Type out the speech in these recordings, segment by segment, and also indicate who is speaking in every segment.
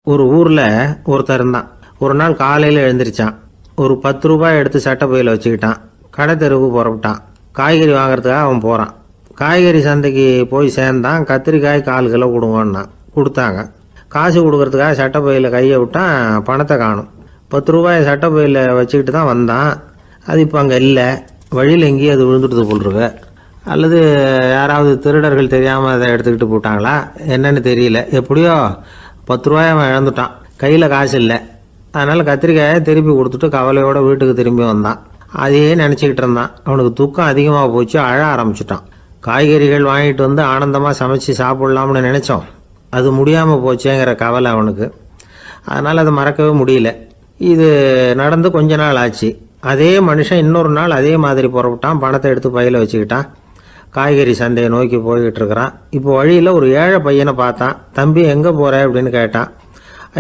Speaker 1: ஒரு ஊர்ல ஒருத்தர் இருந்தான். ஒரு நாள் காலையில எழுந்திரிச்சான். ஒரு 10 ரூபாய் எடுத்து சட்டை பையில வச்சுக்கிட்டான். கடை தெருவுக்கு புறப்பட்டான். காய்கறி வாங்குறதுக்காக அவன் போறான். காய்கறி சந்தைக்கு போய் சேர்ந்தான். கத்திரிக்காய் 1/4 கிலோ கொடுங்கன்னா கொடுத்தாங்க. காசு கொடுக்கறதுக்காக சட்டை பையில கையை விட்டான். பணத்தை காணும். 10 ரூபாய் சட்டை பையில வச்சுக்கிட்டு தான் வந்தான். அது இப்போ அங்கே இல்லை. வழியில் எங்கேயும் அது விழுந்துடுது போல் இருக்கு. அல்லது யாராவது திருடர்கள் தெரியாமல் அதை எடுத்துக்கிட்டு போட்டாங்களா என்னன்னு தெரியல. எப்படியோ 10 ரூபாய் அவன் இழந்துட்டான். கையில் காசு இல்லை. அதனால் கத்திரிக்காயை திருப்பி கொடுத்துட்டு கவலையோட வீட்டுக்கு திரும்பி வந்தான். அதையே நினச்சிக்கிட்டு இருந்தான். அவனுக்கு துக்கம் அதிகமாக போச்சு. அழ ஆரம்பிச்சிட்டான். காய்கறிகள் வாங்கிட்டு வந்து ஆனந்தமாக சமைச்சு சாப்பிட்லாம்னு நினச்சோம். அது முடியாமல் போச்சேங்கிற கவலை அவனுக்கு. அதனால் அதை மறக்கவே முடியல. இது நடந்து கொஞ்ச நாள் ஆச்சு. அதே மனுஷன் இன்னொரு நாள் அதே மாதிரி புறப்பட்டான். பணத்தை எடுத்து பையில் வச்சுக்கிட்டான். காய்கறி சந்தையை நோக்கி போய்கிட்டு இருக்கிறான். இப்போ வழியில் ஒரு ஏழை பையனை பார்த்தான். தம்பி எங்கே போகிற அப்படின்னு கேட்டான்.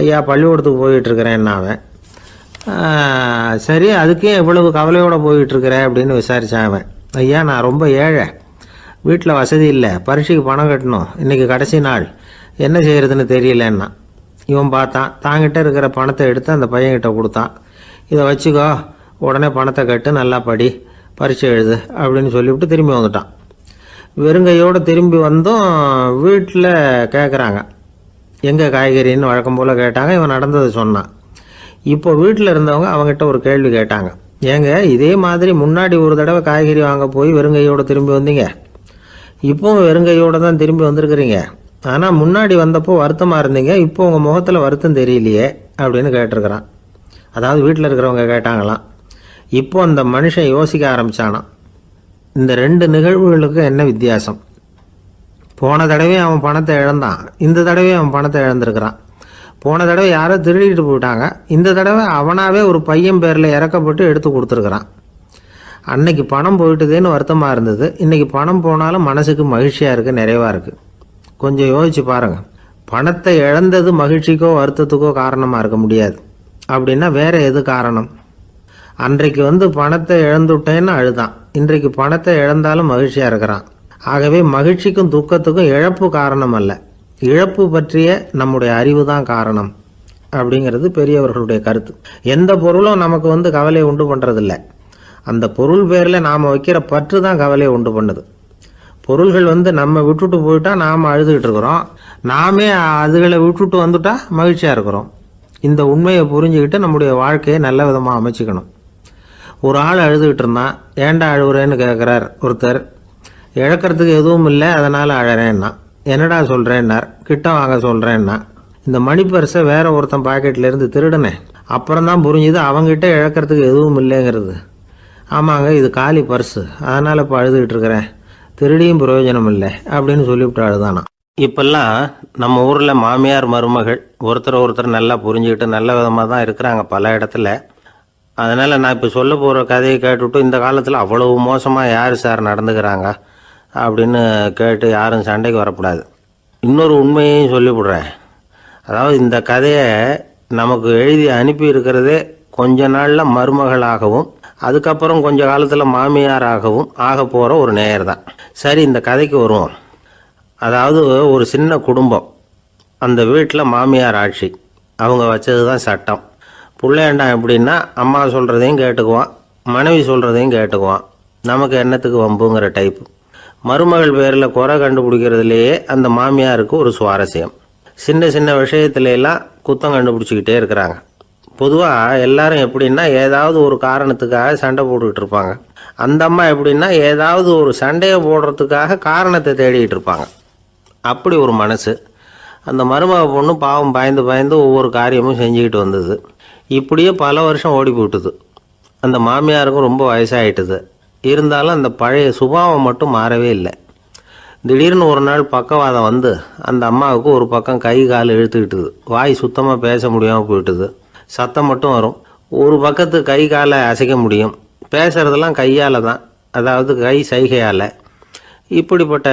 Speaker 1: ஐயா பள்ளிக்கூடத்துக்கு போய்கிட்டு இருக்கிறேன் அவன். சரி, அதுக்கே எவ்வளவு கவலையோடு போய்கிட்டு இருக்கிற அப்படின்னு விசாரித்தான் அவன். ஐயா நான் ரொம்ப ஏழை, வீட்டில் வசதி இல்லை, பரீட்சைக்கு பணம் கட்டணும், இன்றைக்கி கடைசி நாள், என்ன செய்கிறதுன்னு தெரியலன்னா. இவன் பார்த்தான். தாங்கிட்ட இருக்கிற பணத்தை எடுத்து அந்த பையன்கிட்ட கொடுத்தான். இதை வச்சுக்கோ, உடனே பணத்தை கட்டு, நல்லா படி, பரீட்சை எழுது அப்படின்னு சொல்லிவிட்டு திரும்பி வந்துட்டான். வெறுங்கையோடு திரும்பி வந்தும் வீட்டில் கேட்குறாங்க எங்கே காய்கறின்னு வழக்கம் போல் கேட்டாங்க. இவன் நடந்ததை சொன்னான். இப்போ வீட்டில் இருந்தவங்க அவங்ககிட்ட ஒரு கேள்வி கேட்டாங்க. ஏங்க இதே மாதிரி முன்னாடி ஒரு தடவை காய்கறி வாங்க போய் வெறுங்கையோடு திரும்பி வந்தீங்க, இப்போவும் வெறுங்கையோடு தான் திரும்பி வந்திருக்கிறீங்க. ஆனால் முன்னாடி வந்தப்போ வருத்தமாக இருந்தீங்க, இப்போ உங்கள் முகத்தில் வருத்தம் தெரியலையே அப்படின்னு கேட்டிருக்கிறான். அதாவது வீட்டில் இருக்கிறவங்க கேட்டாங்களாம். இப்போ அந்த மனுஷன் யோசிக்க ஆரம்பித்தானான். இந்த 2 நிகழ்வுகளுக்கு என்ன வித்தியாசம்? போன தடவை அவன் பணத்தை இழந்தான், இந்த தடவை அவன் பணத்தை இழந்திருக்கிறான். போன தடவை யாரோ திருடிட்டு போயிட்டாங்க, இந்த தடவை அவனாவே ஒரு பையன் பேரில் இறக்கப்பட்டு எடுத்து கொடுத்துருக்குறான். அன்னைக்கு பணம் போயிட்டுதேன்னு வருத்தமாக இருந்தது, இன்னைக்கு பணம் போனாலும் மனசுக்கு மகிழ்ச்சியாக இருக்குது, நிறைவாக இருக்குது. கொஞ்சம் யோசிச்சு பாருங்க. பணத்தை இழந்தது மகிழ்ச்சிக்கோ வருத்தத்துக்கோ காரணமாக இருக்க முடியாது. அப்படின்னா வேற எது காரணம்? அன்றைக்கு பணத்தை இழந்துட்டேன்னு அழுதான், இன்றைக்கு பணத்தை இழந்தாலும் மகிழ்ச்சியாக இருக்கிறான். ஆகவே மகிழ்ச்சிக்கும் துக்கத்துக்கும் இழப்பு காரணம் அல்ல, இழப்பு பற்றிய நம்முடைய அறிவு தான் காரணம் அப்படிங்கிறது பெரியவர்களுடைய கருத்து. எந்த பொருளும் நமக்கு கவலையை உண்டு பண்ணுறதில்ல, அந்த பொருள் பேரில் நாம் வைக்கிற பற்று தான் கவலையை உண்டு பண்ணுது. பொருள்கள் நம்ம விட்டுட்டு போயிட்டா நாம் அழுதுகிட்டு இருக்கிறோம், நாமே அதுகளை விட்டுட்டு வந்துட்டா மகிழ்ச்சியாக இருக்கிறோம். இந்த உண்மையை புரிஞ்சுக்கிட்டு நம்முடைய வாழ்க்கையை நல்ல விதமாக அமைச்சிக்கணும். ஒரு ஆள் அழுதுகிட்டு இருந்தான். ஏன்டா அழுகுறேன்னு கேட்குறார் ஒருத்தர். இழக்கிறதுக்கு எதுவும் இல்லை, அதனால் அழறேன்னா. என்னடா சொல்கிறேன்னார். கிட்ட வாங்க சொல்கிறேன்னா. இந்த மணி பர்ஸை வேற ஒருத்தன் பாக்கெட்லேருந்து திருடினேன், அப்புறம் தான் புரிஞ்சுது அவங்ககிட்ட இழக்கிறதுக்கு எதுவும் இல்லைங்கிறது. ஆமாங்க இது காலி பர்ஸு, அதனால் இப்போ அழுதுகிட்டு இருக்கிறேன், திருடியும் பிரயோஜனம் இல்லை அப்படின்னு சொல்லிவிட்டு அழுதானா. இப்பெல்லாம் நம்ம ஊரில் மாமியார் மருமகள் ஒருத்தர் நல்லா புரிஞ்சுக்கிட்டு நல்ல விதமாக தான் இருக்கிறாங்க பல இடத்துல. அதனால் நான் இப்போ சொல்ல போகிற கதையை கேட்டுவிட்டு இந்த காலத்தில் அவ்வளவு மோசமாக யார் சார் நடந்துக்கிறாங்க அப்படின்னு கேட்டு யாரும் சண்டைக்கு வரக்கூடாது. இன்னொரு உண்மையையும் சொல்லிவிடுறேன். அதாவது இந்த கதையை நமக்கு எழுதி அனுப்பி இருக்கிறதே கொஞ்ச நாளில் மருமகளாகவும் அதுக்கப்புறம் கொஞ்ச காலத்தில் மாமியாராகவும் ஆக போகிற ஒரு நேயர் தான். சரி, இந்த கதைக்கு வருவோம். அதாவது ஒரு சின்ன குடும்பம், அந்த வீட்டில் மாமியார் ஆட்சி, அவங்க வச்சது தான் சட்டம். பிள்ளையாண்டான் எப்படின்னா அம்மா சொல்கிறதையும் கேட்டுக்குவான், மனைவி சொல்கிறதையும் கேட்டுக்குவான், நமக்கு என்னத்துக்கு வம்புங்கிற டைப்பு. மருமகள் பேரில் குறை கண்டுபிடிக்கிறதுலையே அந்த மாமியாருக்கு ஒரு சுவாரஸ்யம். சின்ன சின்ன விஷயத்துலாம் குத்தம் கண்டுபிடிச்சிக்கிட்டே இருக்கிறாங்க. பொதுவாக எல்லாரும் எப்படின்னா ஏதாவது ஒரு காரணத்துக்காக சண்டை போட்டுக்கிட்டு இருப்பாங்க. அந்த அம்மா எப்படின்னா ஏதாவது ஒரு சண்டையை போடுறதுக்காக காரணத்தை தேடிக்கிட்டு இருப்பாங்க. அப்படி ஒரு மனசு. அந்த மருமக பொண்ணு பாவம் பயந்து பயந்து ஒவ்வொரு காரியமும் செஞ்சுக்கிட்டு வந்தது. இப்படியே பல வருஷம் ஓடி போட்டுது. அந்த மாமியாருக்கும் ரொம்ப வயசாகிட்டுது. இருந்தாலும் அந்த பழைய சுபாவம் மட்டும் மாறவே இல்லை. திடீர்னு ஒரு நாள் பக்கவாதம் வந்து அந்த அம்மாவுக்கு ஒரு பக்கம் கை கால் இழுத்துக்கிட்டுது. வாய் சுத்தமாக பேச முடியாமல் போயிட்டுது. சத்தம் மட்டும் வரும். ஒரு பக்கத்து கை காலை அசைக்க முடியும், பேசுகிறதெல்லாம் கையால் தான், அதாவது கை சைகையால். இப்படிப்பட்ட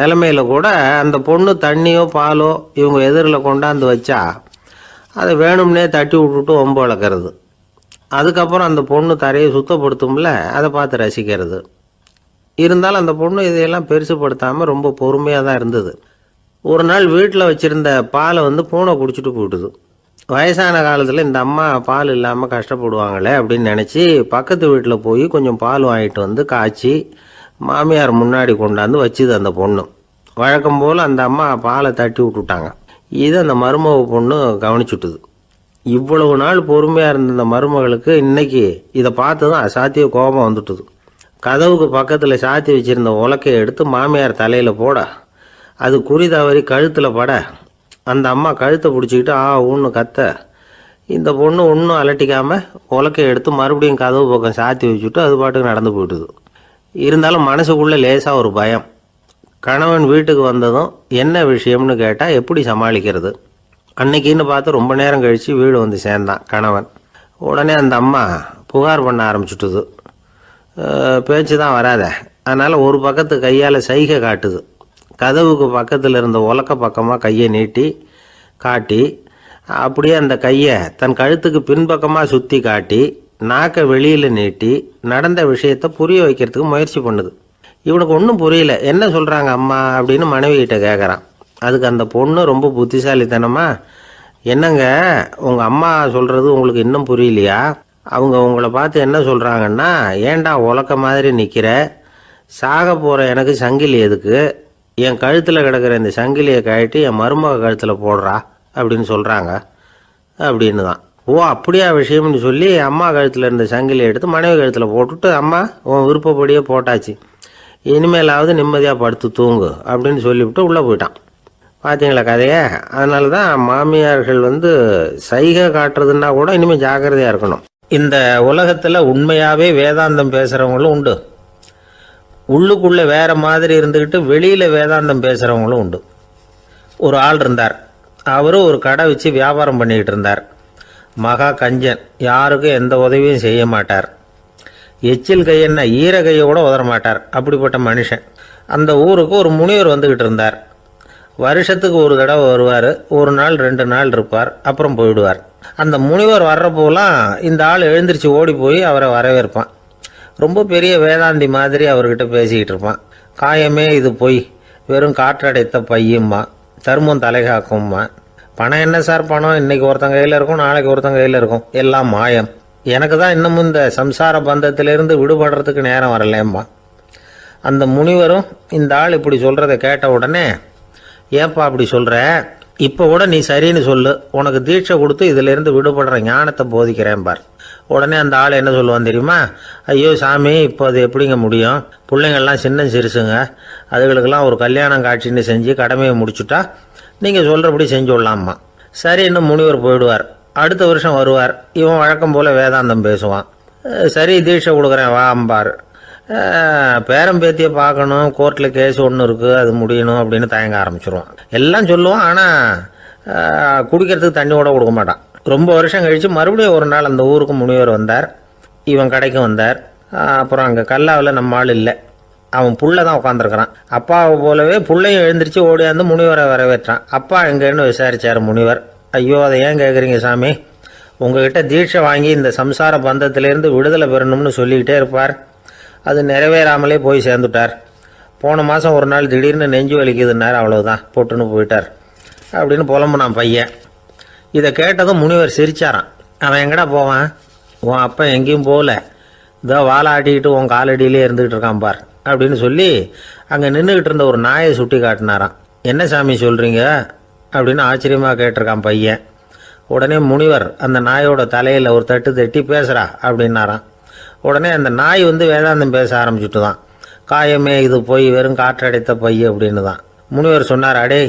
Speaker 1: நிலைமையில் கூட அந்த பொண்ணு தண்ணியோ பாலோ இவங்க எதிரில் கொண்டாந்து வச்சா அதை வேணும்னே தட்டி விட்டுட்டு ஒம்பு வளர்க்குறது. அதுக்கப்புறம் அந்த பொண்ணு தரையை சுத்தப்படுத்தும்ல, அதை பார்த்து ரசிக்கிறது. இருந்தாலும் அந்த பொண்ணு இதையெல்லாம் பெருசுப்படுத்தாமல் ரொம்ப பொறுமையாக தான் இருந்தது. ஒரு நாள் வீட்டில் வச்சுருந்த பாலை பூனை குடிச்சிட்டு போயிட்டுது. வயசான காலத்தில் இந்த அம்மா பால் இல்லாமல் கஷ்டப்படுவாங்களே அப்படின்னு நினச்சி பக்கத்து வீட்டில் போய் கொஞ்சம் பால் வாங்கிட்டு காய்ச்சி மாமியார் முன்னாடி கொண்டாந்து வச்சுது அந்த பொண்ணு. வழக்கம் போல் அந்த அம்மா பாலை தட்டி விட்டுட்டாங்க. இது அந்த மருமக பொண்ணு கவனிச்சுட்டுது. இவ்வளவு நாள் பொறுமையாக இருந்த இந்த மருமகளுக்கு இன்னைக்கு இதை பார்த்து தான் அசாத்திய கோபம் வந்துட்டுது. கதவுக்கு பக்கத்தில் சாத்தி வச்சுருந்த உலக்கையை எடுத்து மாமியார் தலையில் போட அது குறி தவறி கழுத்தில் பட அந்த அம்மா கழுத்தை பிடிச்சிக்கிட்டு ஊன்னு கத்த இந்த பொண்ணு ஒன்றும் அலட்டிக்காமல் உலக்கையை எடுத்து மறுபடியும் கதவு பக்கம் சாத்தி வச்சுட்டு அது பாட்டுக்கு நடந்து போயிட்டுது. இருந்தாலும் மனசுக்குள்ளே லேசாக ஒரு பயம். கணவன் வீட்டுக்கு வந்ததும் என்ன விஷயம்னு கேட்டால் எப்படி சமாளிக்கிறது? அன்னைக்குன்னு பார்த்து ரொம்ப நேரம் கழித்து வீடு சேர்ந்தான் கணவன். உடனே அந்த அம்மா புகார் பண்ண ஆரம்பிச்சுட்டுது. பேச்சு தான் வராத, அதனால் ஒரு பக்கத்து கையால் சைகை காட்டுது. கதவுக்கு பக்கத்தில் இருந்த உலக்க பக்கமாக கையை நீட்டி காட்டி அப்படியே அந்த கையை தன் கழுத்துக்கு பின்பக்கமாக சுற்றி காட்டி நாக்கை வெளியில் நீட்டி நடந்த விஷயத்தை புரிய வைக்கிறதுக்கு முயற்சி பண்ணுது. இவனுக்கு ஒன்றும் புரியல. என்ன சொல்கிறாங்க அம்மா அப்படின்னு மனைவிகிட்ட கேட்குறான். அதுக்கு அந்த பொண்ணு ரொம்ப புத்திசாலித்தனமா, என்னங்க உங்கள் அம்மா சொல்கிறது உங்களுக்கு இன்னும் புரியலையா? அவங்க உங்களை பார்த்து என்ன சொல்கிறாங்கன்னா, ஏண்டா உலக்க மாதிரி நிற்கிற, சாக போகிற எனக்கு சங்கிலி எதுக்கு, என் கழுத்தில் கிடக்கிற இந்த சங்கிலியை கழட்டி என் மருமக கழுத்தில் போடுறா அப்படின்னு சொல்கிறாங்க அப்படின்னு தான். ஓ அப்படியா விஷயம்னு சொல்லி அம்மா கழுத்தில் இருந்த சங்கிலியை எடுத்து மனைவி கழுத்தில் போட்டுட்டு, அம்மா உன் விருப்பப்படியே போட்டாச்சு, இனிமேலாவது நிம்மதியாக படுத்து தூங்கு அப்படின்னு சொல்லிவிட்டு உள்ளே போயிட்டான். பார்த்தீங்களா கதையை? அதனால தான் மாமியார்கள் சைகை காட்டுறதுன்னா கூட இனிமேல் ஜாக்கிரதையாக இருக்கணும். இந்த உலகத்தில் உண்மையாகவே வேதாந்தம் பேசுகிறவங்களும் உண்டு, உள்ளுக்குள்ளே வேற மாதிரி இருந்துக்கிட்டு வெளியில் வேதாந்தம் பேசுகிறவங்களும் உண்டு. ஒரு ஆள் இருந்தார். அவரும் ஒரு கடை வச்சு வியாபாரம் பண்ணிக்கிட்டு இருந்தார். மகா கஞ்சன், யாருக்கும் எந்த உதவியும் செய்ய மாட்டார். எச்சில் கையென்ன ஈர கையை கூட உதற மாட்டார். அப்படிப்பட்ட மனுஷன். அந்த ஊருக்கு ஒரு முனிவர் வந்துக்கிட்டு இருந்தார். வருஷத்துக்கு ஒரு தடவை வருவார். ஒரு நாள் 2 நாள் இருப்பார், அப்புறம் போயிடுவார். அந்த முனிவர் வர்றப்போலாம் இந்த ஆள் எழுந்திரிச்சு ஓடி போய் அவரை வரவேற்பான். ரொம்ப பெரிய வேதாந்தி மாதிரி அவர்கிட்ட பேசிக்கிட்டு இருப்பான். காயமே இது பொய், வெறும் காற்றடைத்த பையும்மா, தர்மம் தலைகாக்கும்மா, பணம் என்ன சார் பணம், இன்னைக்கு ஒருத்தன் கையில் இருக்கும், நாளைக்கு ஒருத்தன் கையில் இருக்கும், எல்லாம் மாயம், எனக்கு தான் இன்னமும் இந்த சம்சார பந்தத்திலிருந்து விடுபடுறதுக்கு நேரம் வரலேம்மா. அந்த முனிவரும் இந்த ஆள் இப்படி சொல்கிறத கேட்ட உடனே, ஏப்பா அப்படி சொல்கிற, இப்போ கூட நீ சரின்னு சொல்லு, உனக்கு தீட்சை கொடுத்து இதிலிருந்து விடுபடுற ஞானத்தை போதிக்கிறேன் பார். உடனே அந்த ஆள் என்ன சொல்லுவான் தெரியுமா? ஐயோ சாமி, இப்போ அது எப்படிங்க முடியும், பிள்ளைங்கள்லாம் சின்ன சிறுசுங்க, அதுகளுக்கெல்லாம் ஒரு கல்யாணம் காட்சின்னு செஞ்சு கடமையை முடிச்சுட்டா நீங்கள் சொல்கிறபடி செஞ்சு விடலாமா. சரி, இன்னும் முனிவர் போயிடுவார். அடுத்த வருஷம் வருவார். இவன் வழக்கம் போல் வேதாந்தம் பேசுவான். சரி தீட்சை கொடுக்குறேன் வா அம்பார். பேரம்பேத்தியை பார்க்கணும், கோர்ட்டில் கேஸ் ஒன்று இருக்குது, அது முடியணும் அப்படின்னு தயங்க ஆரம்பிச்சிருவான். எல்லாம் சொல்லுவான், ஆனால் குடிக்கிறதுக்கு தண்ணி கூட கொடுக்க மாட்டான். ரொம்ப வருஷம் கழித்து மறுபடியும் ஒரு நாள் அந்த ஊருக்கு முனிவர் வந்தார். இவன் கடைக்கும் வந்தார். அப்புறம் அங்கே கல்லாவில் நம்ம ஆள் இல்லை, அவன் புள்ள தான் உட்காந்துருக்கிறான். அப்பாவை போலவே புள்ளையும் எழுந்திரிச்சு ஓடியாந்து முனிவரை வரவேற்றான். அப்பா எங்கன்னு விசாரிச்சார் முனிவர். ஐயோ அதை ஏன் கேட்குறீங்க சாமி, உங்ககிட்ட தீட்சை வாங்கி இந்த சம்சார பந்தத்திலேருந்து விடுதலை பெறணும்னு சொல்லிக்கிட்டே இருப்பார், அது நிறைவேறாமலே போய் சேர்ந்துட்டார். போன மாதம் ஒரு நாள் திடீர்னு நெஞ்சு வலிக்குதுன்னார், அவ்வளவுதான் போட்டுன்னு போயிட்டார் அப்படின்னு புலம்புனான் பையன். இதை கேட்டதும் முனிவர் சிரிச்சாரான். அவன் எங்கடா போவான், உன் அப்பா எங்கேயும் போகல, இதோ வாழை ஆட்டிக்கிட்டு உன் காலடியிலே இருந்துகிட்டு இருக்கான் பார் அப்படின்னு சொல்லி அங்கே நின்றுக்கிட்டு இருந்த ஒரு நாயை சுட்டி காட்டினாரான். என்ன சாமி சொல்கிறீங்க அப்படின்னு ஆச்சரியமாக கேட்டிருக்கான் பையன். உடனே முனிவர் அந்த நாயோட தலையில் ஒரு தட்டு தட்டி பேசுகிறா அப்படின்னாரான். உடனே அந்த நாய் வேதாந்தம் பேச ஆரம்பிச்சுட்டு தான். காயமே இது போய் வெறும் காற்றடைத்த பை அப்படின்னு தான். முனிவர் சொன்னார், அடே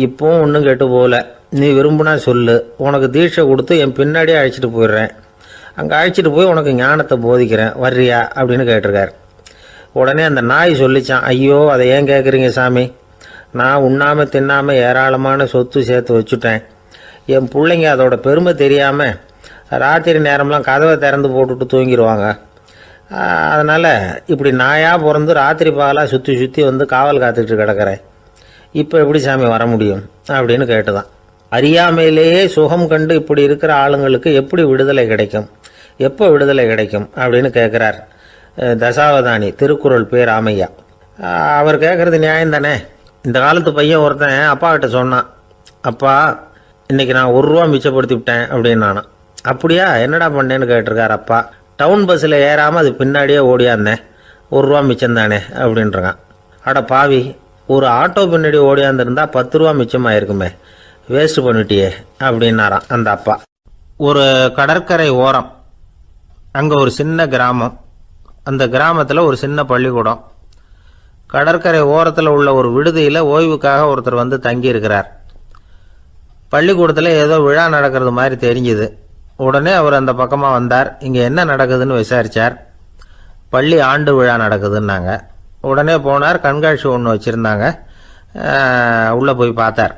Speaker 1: இப்போவும் ஒன்றும் கெட்டு போகல, நீ விரும்புனா சொல்லு, உனக்கு தீட்சை கொடுத்து என் பின்னாடியே அழைச்சிட்டு போயிடுறேன், அங்கே அழைச்சிட்டு போய் உனக்கு ஞானத்தை போதிக்கிறேன், வர்றியா அப்படின்னு கேட்டிருக்கார். உடனே அந்த நாய் சொல்லிச்சான், ஐயோ அதை ஏன் கேட்குறீங்க சாமி, நான் உண்ணாமல் தின்னாமல் ஏராளமான சொத்து சேர்த்து வச்சுட்டேன், என் பிள்ளைங்க அதோட பெருமை தெரியாமல் ராத்திரி நேரம்லாம் கதவை திறந்து போட்டுட்டு தூங்கிடுவாங்க, அதனால் இப்படி நாயாக பிறந்து ராத்திரி பகலாக சுற்றி சுற்றி காவல் காத்துக்கிட்டு கிடக்கிறேன், இப்போ எப்படி சாமி வர முடியும் அப்படின்னு கேட்டுதான். அறியாமையிலேயே சுகம் கண்டு இப்படி இருக்கிற ஆளுங்களுக்கு எப்படி விடுதலை கிடைக்கும், எப்போ விடுதலை கிடைக்கும் அப்படின்னு கேட்குறார் தசாவதானி, திருக்குறள் பேர் ராமையா. அவர் கேட்குறது நியாயம் தானே. இந்த காலத்து பையன் ஒருத்தன் அப்பா கிட்ட சொன்னான், அப்பா இன்னைக்கு நான் ₹1 மிச்சப்படுத்தி விட்டேன் அப்படின்னு. நானும் அப்படியா, என்னடா பண்ணேன்னு கேட்டிருக்கார் அப்பா. டவுன் பஸ்ஸில் ஏறாமல் அது பின்னாடியே ஓடியாந்தேன், ₹1 மிச்சம் தானே அப்படின்றான். அட பாவி, ஒரு ஆட்டோ பின்னாடி ஓடியாந்துருந்தா ₹10 மிச்சமாயிருக்குமே, வேஸ்ட் பண்ணிட்டியே அப்படின்னாராம் அந்த அப்பா. ஒரு கடற்கரை ஓரம், அங்கே ஒரு சின்ன கிராமம். அந்த கிராமத்தில் ஒரு சின்ன பள்ளிக்கூடம். கடற்கரை ஓரத்தில் உள்ள ஒரு விடுதியில் ஓய்வுக்காக ஒருத்தர் வந்து தங்கியிருக்கிறார். பள்ளிக்கூடத்தில் ஏதோ விழா நடக்கிறது மாதிரி தெரிஞ்சுது. உடனே அவர் அந்த பக்கமாக வந்தார். இங்கே என்ன நடக்குதுன்னு விசாரித்தார். பள்ளி ஆண்டு விழா நடக்குதுன்னாங்க. உடனே போனார். கண்காட்சி ஒன்று வச்சுருந்தாங்க. உள்ளே போய் பார்த்தார்.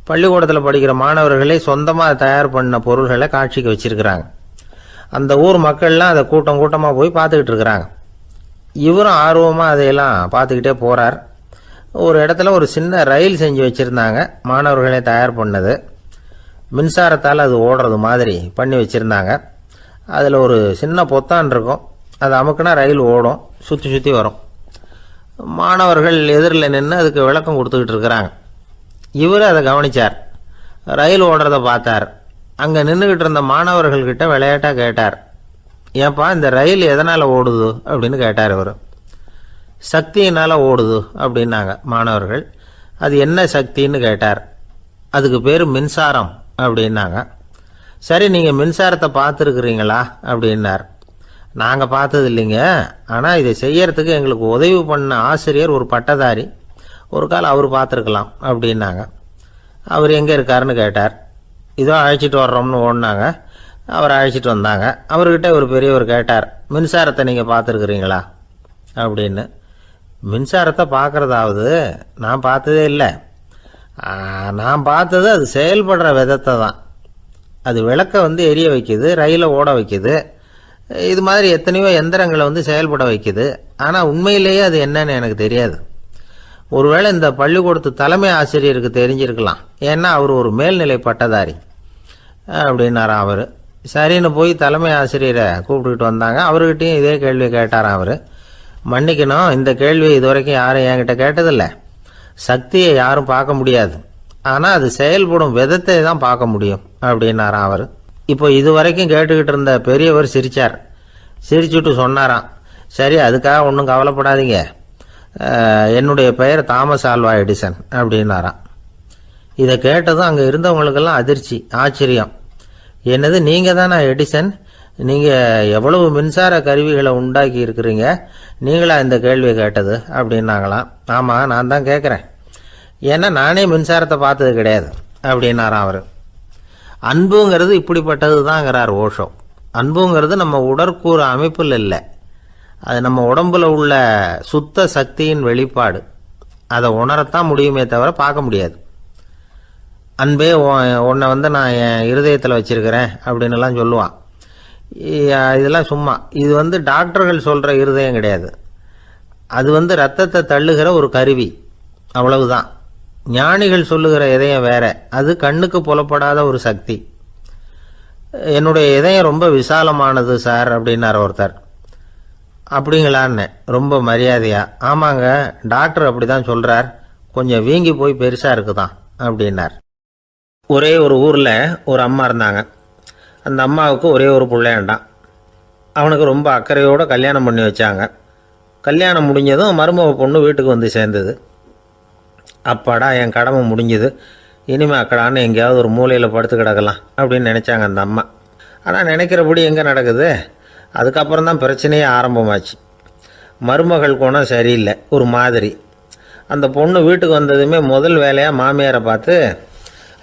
Speaker 1: பள்ளிக்கூடத்தில் படிக்கிற மாணவர்களே சொந்தமாக தயார் பண்ண பொருள்களை காட்சிக்கு வச்சுருக்கிறாங்க. அந்த ஊர் மக்கள்லாம் அதை கூட்டம் கூட்டமாக போய் பார்த்துக்கிட்டு இருக்கிறாங்க. இவரும் ஆர்வமாக அதையெல்லாம் பார்த்துக்கிட்டே போகிறார். ஒரு இடத்துல ஒரு சின்ன ரயில் செஞ்சு வச்சுருந்தாங்க, மாணவர்களே தயார் பண்ணது. மின்சாரத்தால் அது ஓடுறது மாதிரி பண்ணி வச்சுருந்தாங்க. அதில் ஒரு சின்ன பொத்தான் இருக்கும், அது அமுக்குனா ரயில் ஓடும், சுற்றி சுற்றி வரும். மாணவர்கள் எதிரில் நின்று அதுக்கு விளக்கம் கொடுத்துக்கிட்டு இருக்கிறாங்க. இவர் அதை கவனித்தார். ரயில் ஓடுறத பார்த்தார். அங்கே நின்றுக்கிட்டு இருந்த மாணவர்கள்கிட்ட விளையாட்டாக கேட்டார், ஏன்பா இந்த ரயில் எதனால் ஓடுது அப்படின்னு கேட்டார். இவர் சக்தியினால் ஓடுது அப்படின்னாங்க மாணவர்கள். அது என்ன சக்தின்னு கேட்டார். அதுக்கு பேர் மின்சாரம் அப்படின்னாங்க. சரி, நீங்கள் மின்சாரத்தை பார்த்துருக்குறீங்களா அப்படின்னார். நாங்கள் பார்த்தது இல்லைங்க, ஆனால் இதை செய்யறதுக்கு எங்களுக்கு உதவி பண்ண ஆசிரியர் ஒரு பட்டதாரி, ஒரு கால் அவர் பார்த்துருக்கலாம் அப்படின்னாங்க. அவர் எங்கே இருக்காருன்னு கேட்டார். இதோ அழைச்சிட்டு வர்றோம்னு ஓடினாங்க. அவரை அழைச்சிட்டு வந்தாங்க. அவர்கிட்ட ஒரு பெரியவர் கேட்டார், மின்சாரத்தை நீங்கள் பார்த்துருக்குறீங்களா அப்படின்னு. மின்சாரத்தை பார்க்குறதாவது நான் பார்த்ததே இல்லை. நான் பார்த்தது அது செயல்படுற விதத்தை தான். அது விளக்கை வந்து எரிய வைக்குது, ரயிலை ஓட வைக்குது, இது மாதிரி எத்தனையோ எந்திரங்களை வந்து செயல்பட வைக்குது. ஆனால் உண்மையிலேயே அது என்னன்னு எனக்கு தெரியாது. ஒருவேளை இந்த பள்ளிக்கூடத்து தலைமை ஆசிரியருக்கு தெரிஞ்சிருக்கலாம், ஏன்னா அவர் ஒரு மேல்நிலை பட்டதாரி அப்படின்னாராம் அவர். சரின்னு போய் தலைமை ஆசிரியரை கூப்பிட்டுக்கிட்டு வந்தாங்க. அவர்கிட்டையும் இதே கேள்வியை கேட்டாராம் அவர். மன்னிக்கணும், இந்த கேள்வியை இதுவரைக்கும் யாரும் என்கிட்ட கேட்டதில்லை. சக்தியை யாரும் பார்க்க முடியாது, ஆனால் அது செயல்படும் விதத்தை தான் பார்க்க முடியும் அப்படின்னாராம் அவர். இப்போ இதுவரைக்கும் கேட்டுக்கிட்டு இருந்த பெரியவர் சிரித்தார். சிரிச்சுட்டு சொன்னாராம், சரி அதுக்காக ஒன்றும் கவலைப்படாதீங்க, என்னுடைய பெயர் தாமஸ் ஆல்வா எடிசன் அப்படின்னாராம். இதை கேட்டதும் அங்கே இருந்தவங்களுக்கெல்லாம் அதிர்ச்சி, ஆச்சரியம். என்னது, நீங்கள் தானே எடிசன்? நீங்கள் எவ்வளவு மின்சார கருவிகளை உண்டாக்கி இருக்கிறீங்க, நீங்களா இந்த கேள்வியை கேட்டது அப்படின்னாங்களாம். ஆமாம், நான் தான் கேட்குறேன், ஏன்னா நானே மின்சாரத்தை பார்த்தது கிடையாது அப்படின்னாராம் அவர். அன்புங்கிறது இப்படிப்பட்டது தாங்கிறார் ஓஷோ. அன்புங்கிறது நம்ம உடற்கூறு அமைப்பில் இல்லை, அது நம்ம உடம்புல உள்ள சுத்த சக்தியின் வெளிப்பாடு. அதை உணரத்தான் முடியுமே தவிர பார்க்க முடியாது. அன்பே உன்னை வந்து நான் என் இருதயத்தில் வச்சிருக்கிறேன் அப்படின்னுலாம் சொல்லுவான். இதெல்லாம் சும்மா. இது வந்து டாக்டர்கள் சொல்கிற இருதயம் கிடையாது, அது வந்து ரத்தத்தை தள்ளுகிற ஒரு கருவி, அவ்வளவுதான். ஞானிகள் சொல்லுகிற இதயம் வேற, அது கண்ணுக்கு புலப்படாத ஒரு சக்தி. என்னுடைய இதயம் ரொம்ப விசாலமானது சார் அப்படின்னார் ஒருத்தர். அப்படிங்களான்னு ரொம்ப மரியாதையா, ஆமாங்க டாக்டர் அப்படி தான் சொல்கிறார், கொஞ்சம் வீங்கி போய் பெருசாக இருக்குதான் அப்படின்னார். ஒரே ஒரு ஊரில் ஒரு அம்மா இருந்தாங்க. அந்த அம்மாவுக்கு ஒரே ஒரு பிள்ளையாண்டான். அவனுக்கு ரொம்ப அக்கறையோடு கல்யாணம் பண்ணி வச்சாங்க. கல்யாணம் முடிஞ்சதும் மருமக பொண்ணு வீட்டுக்கு வந்து சேர்ந்தது. அப்பாடா என் கடமை முடிஞ்சுது, இனிமேல் அக்கடான்னு எங்கேயாவது ஒரு மூலையில் படுத்து கிடக்கலாம் அப்படின்னு நினச்சாங்க அந்த அம்மா. ஆனால் நினைக்கிறபடி எங்கே நடக்குது? அதுக்கப்புறம் தான் பிரச்சனையே ஆரம்பமாச்சு. மருமகள் குணம் சரியில்லை, ஒரு மாதிரி. அந்த பொண்ணு வீட்டுக்கு வந்ததுமே முதல் வேலையாக மாமியாரை பார்த்து,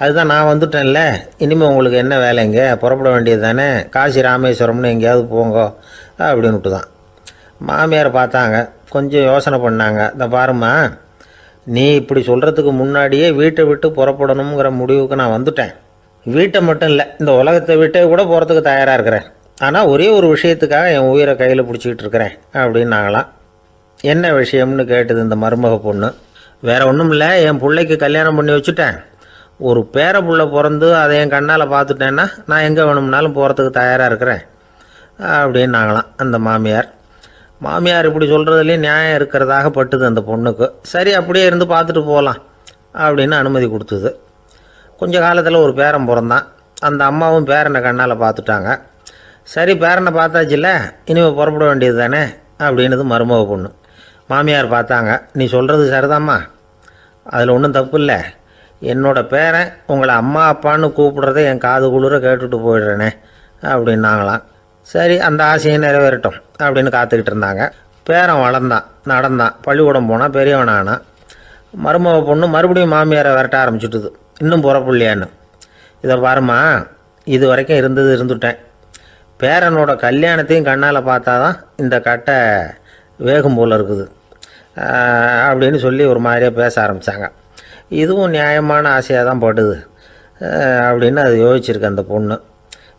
Speaker 1: அதுதான் நான் வந்துட்டேன்ல, இனிமேல் உங்களுக்கு என்ன வேலைங்க, புறப்பட வேண்டியது தானே, காசி ராமேஸ்வரம்னு எங்கேயாவது போங்க அப்படின்னுட்டு தான். மாமியாரை பார்த்தாங்க, கொஞ்சம் யோசனை பண்ணாங்க. இந்த பாருமா, நீ இப்படி சொல்கிறதுக்கு முன்னாடியே வீட்டை விட்டு புறப்படணுங்கிற முடிவுக்கு நான் வந்துட்டேன். வீட்டை மட்டும் இல்லை, இந்த உலகத்தை விட்டே கூட போகிறதுக்கு தயாராக இருக்கிறேன். ஆனால் ஒரே ஒரு விஷயத்துக்காக என் உயிரை கையில் பிடிச்சிக்கிட்டு இருக்கிறேன் அப்படின்னாங்களாம். என்ன விஷயம்னு கேட்டது இந்த மருமக பொண்ணு. வேற ஒன்றும் இல்லை, என் பிள்ளைக்கு கல்யாணம் பண்ணி வச்சுட்டேன், ஒரு பேர புள்ள பிறந்து அதை என் கண்ணால் பார்த்துட்டேன்னா நான் எங்கே வேணும்னாலும் போகிறதுக்கு தயாராக இருக்கிறேன் அப்படின்னாங்களாம் அந்த மாமியார். மாமியார் இப்படி சொல்கிறதுலேயும் நியாயம் இருக்கிறதாக பட்டுது அந்த பொண்ணுக்கு. சரி அப்படியே இருந்து பார்த்துட்டு போகலாம் அப்படின்னு அனுமதி கொடுத்தது. கொஞ்ச காலத்தில் ஒரு பேரன் பிறந்தான். அந்த அம்மாவும் பேரனை கண்ணால் பார்த்துட்டாங்க. சரி பேரனை பார்த்தாச்சுல்ல, இனிமேல் புறப்பட வேண்டியது தானே அப்படின்னது மருமக பொண்ணு. மாமியார் பார்த்தாங்க. நீ சொல்கிறது சரிதாம்மா, அதில் ஒன்றும் தப்பு இல்லை. என்னோடய பேரன் உங்களை அம்மா அப்பான்னு கூப்பிடுறத என் காது குளிர கேட்டுட்டு போயிடுறேனே அப்படின்னாங்களாம். சரி அந்த ஆசையை நிறைவேறட்டும் அப்படின்னு காத்துக்கிட்டு இருந்தாங்க. பேரன் வளர்ந்தான், நடந்தான், பள்ளிக்கூடம் போனால் பெரியவனானான். மருமக பொண்ணு மறுபடியும் மாமியாரை விரட்ட ஆரம்பிச்சுட்டுது, இன்னும் புறப்புள்ளையான்னு. இதை பாருமா, இது வரைக்கும் இருந்துட்டேன். பேரனோட கல்யாணத்தையும் கண்ணால் பார்த்தா தான் இந்த கட்டை வேகும் போல் இருக்குது அப்படின்னு சொல்லி ஒரு மாதிரியாக பேச ஆரம்பித்தாங்க. இதுவும் நியாயமான ஆசையாக தான் படுது அப்படின்னு அது யோசிச்சிருக்கு அந்த பொண்ணு.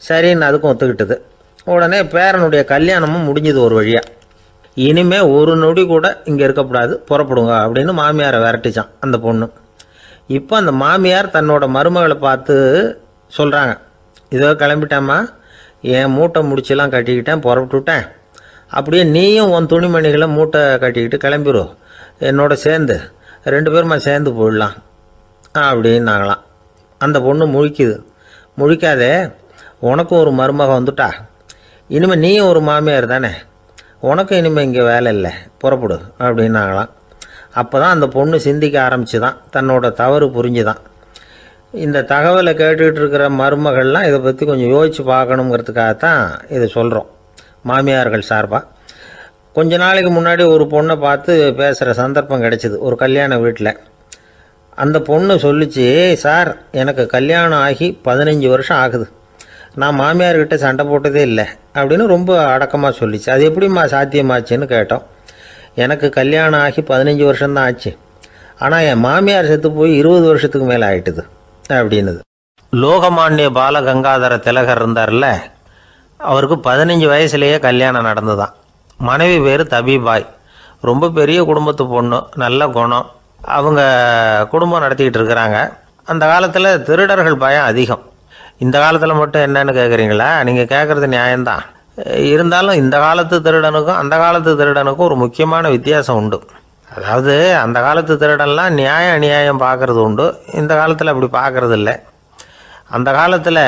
Speaker 1: சரின்னு அதுக்கும் ஒத்துக்கிட்டது. உடனே பேரனுடைய கல்யாணமும் முடிஞ்சது ஒரு வழியாக. இனிமேல் ஒரு நொடி கூட இங்கே இருக்கக்கூடாது, புறப்படுங்க அப்படின்னு மாமியாரை விரட்டிச்சான் அந்த பொண்ணு. இப்போ அந்த மாமியார் தன்னோட மருமகளை பார்த்து சொல்கிறாங்க, இதோ கிளம்பிட்டேம்மா, என் மூட்டை முடிச்செல்லாம் கட்டிக்கிட்டேன், புறப்பட்டுவிட்டேன். அப்படியே நீயும் உன் துணிமணிகளை மூட்டை கட்டிக்கிட்டு கிளம்பிடும், என்னோட சேர்ந்து 2 பேருமா சேர்ந்து போயிடலாம் அப்படின்னாங்களாம். அந்த பொண்ணு முழிக்குது. முழிக்காதே, உனக்கும் ஒரு மருமக வந்துட்டா, இனிமேல் நீயும் ஒரு மாமியார் தானே, உனக்கும் இனிமேல் இங்கே வேலை இல்லை, புறப்படு அப்படின்னாங்களாம். அப்போ தான் அந்த பொண்ணு சிந்திக்க ஆரம்பிச்சு தான், தன்னோட தவறு புரிஞ்சுதான். இந்த தகவலை கேட்டுக்கிட்டு இருக்கிற மருமகள்லாம் இதை பற்றி கொஞ்சம் யோசித்து பார்க்கணுங்கிறதுக்காகத்தான் இதை சொல்கிறோம் மாமியார்கள் சார்பாக. கொஞ்ச நாளைக்கு முன்னாடி ஒரு பொண்ணை பார்த்து பேசுகிற சந்தர்ப்பம் கிடைச்சிது ஒரு கல்யாண வீட்டில். அந்த பொண்ணு சொல்லிச்சு, சார் எனக்கு கல்யாணம் ஆகி 15 வருஷம் ஆகுது, நான் மாமியார்கிட்ட சண்டை போட்டதே இல்லை அப்படின்னு ரொம்ப அடக்கமாக சொல்லிச்சு. அது எப்படிம்மா சாத்தியமாச்சுன்னு கேட்டோம். எனக்கு கல்யாணம் ஆகி 15 வருஷம்தான் ஆச்சு, ஆனால் என் மாமியார் செத்து போய் 20 வருஷத்துக்கு மேலே ஆயிட்டுது அப்படின்னுது. லோகமானிய பாலகங்காதர திலகர் இருந்தார்ல, அவருக்கு 15 வயசுலேயே கல்யாணம் நடந்துதான். மனைவி பேர் தபிபாய், ரொம்ப பெரிய குடும்பத்து பொண்ணு, நல்ல குணம். அவங்க குடும்பம் நடத்திக்கிட்டு இருக்கிறாங்க. அந்த காலத்தில் திருடர்கள் பயம் அதிகம். இந்த காலத்தில் மட்டும் என்னன்னு கேட்குறீங்களா? நீங்கள் கேட்குறது நியாயம்தான். இருந்தாலும் இந்த காலத்து திருடனுக்கும் அந்த காலத்து திருடனுக்கும் ஒரு முக்கியமான வித்தியாசம் உண்டு. அதாவது அந்த காலத்து திருடன்லாம் நியாயம் அநியாயம் பார்க்குறது உண்டு, இந்த காலத்தில் அப்படி பார்க்குறது இல்லை. அந்த காலத்தில்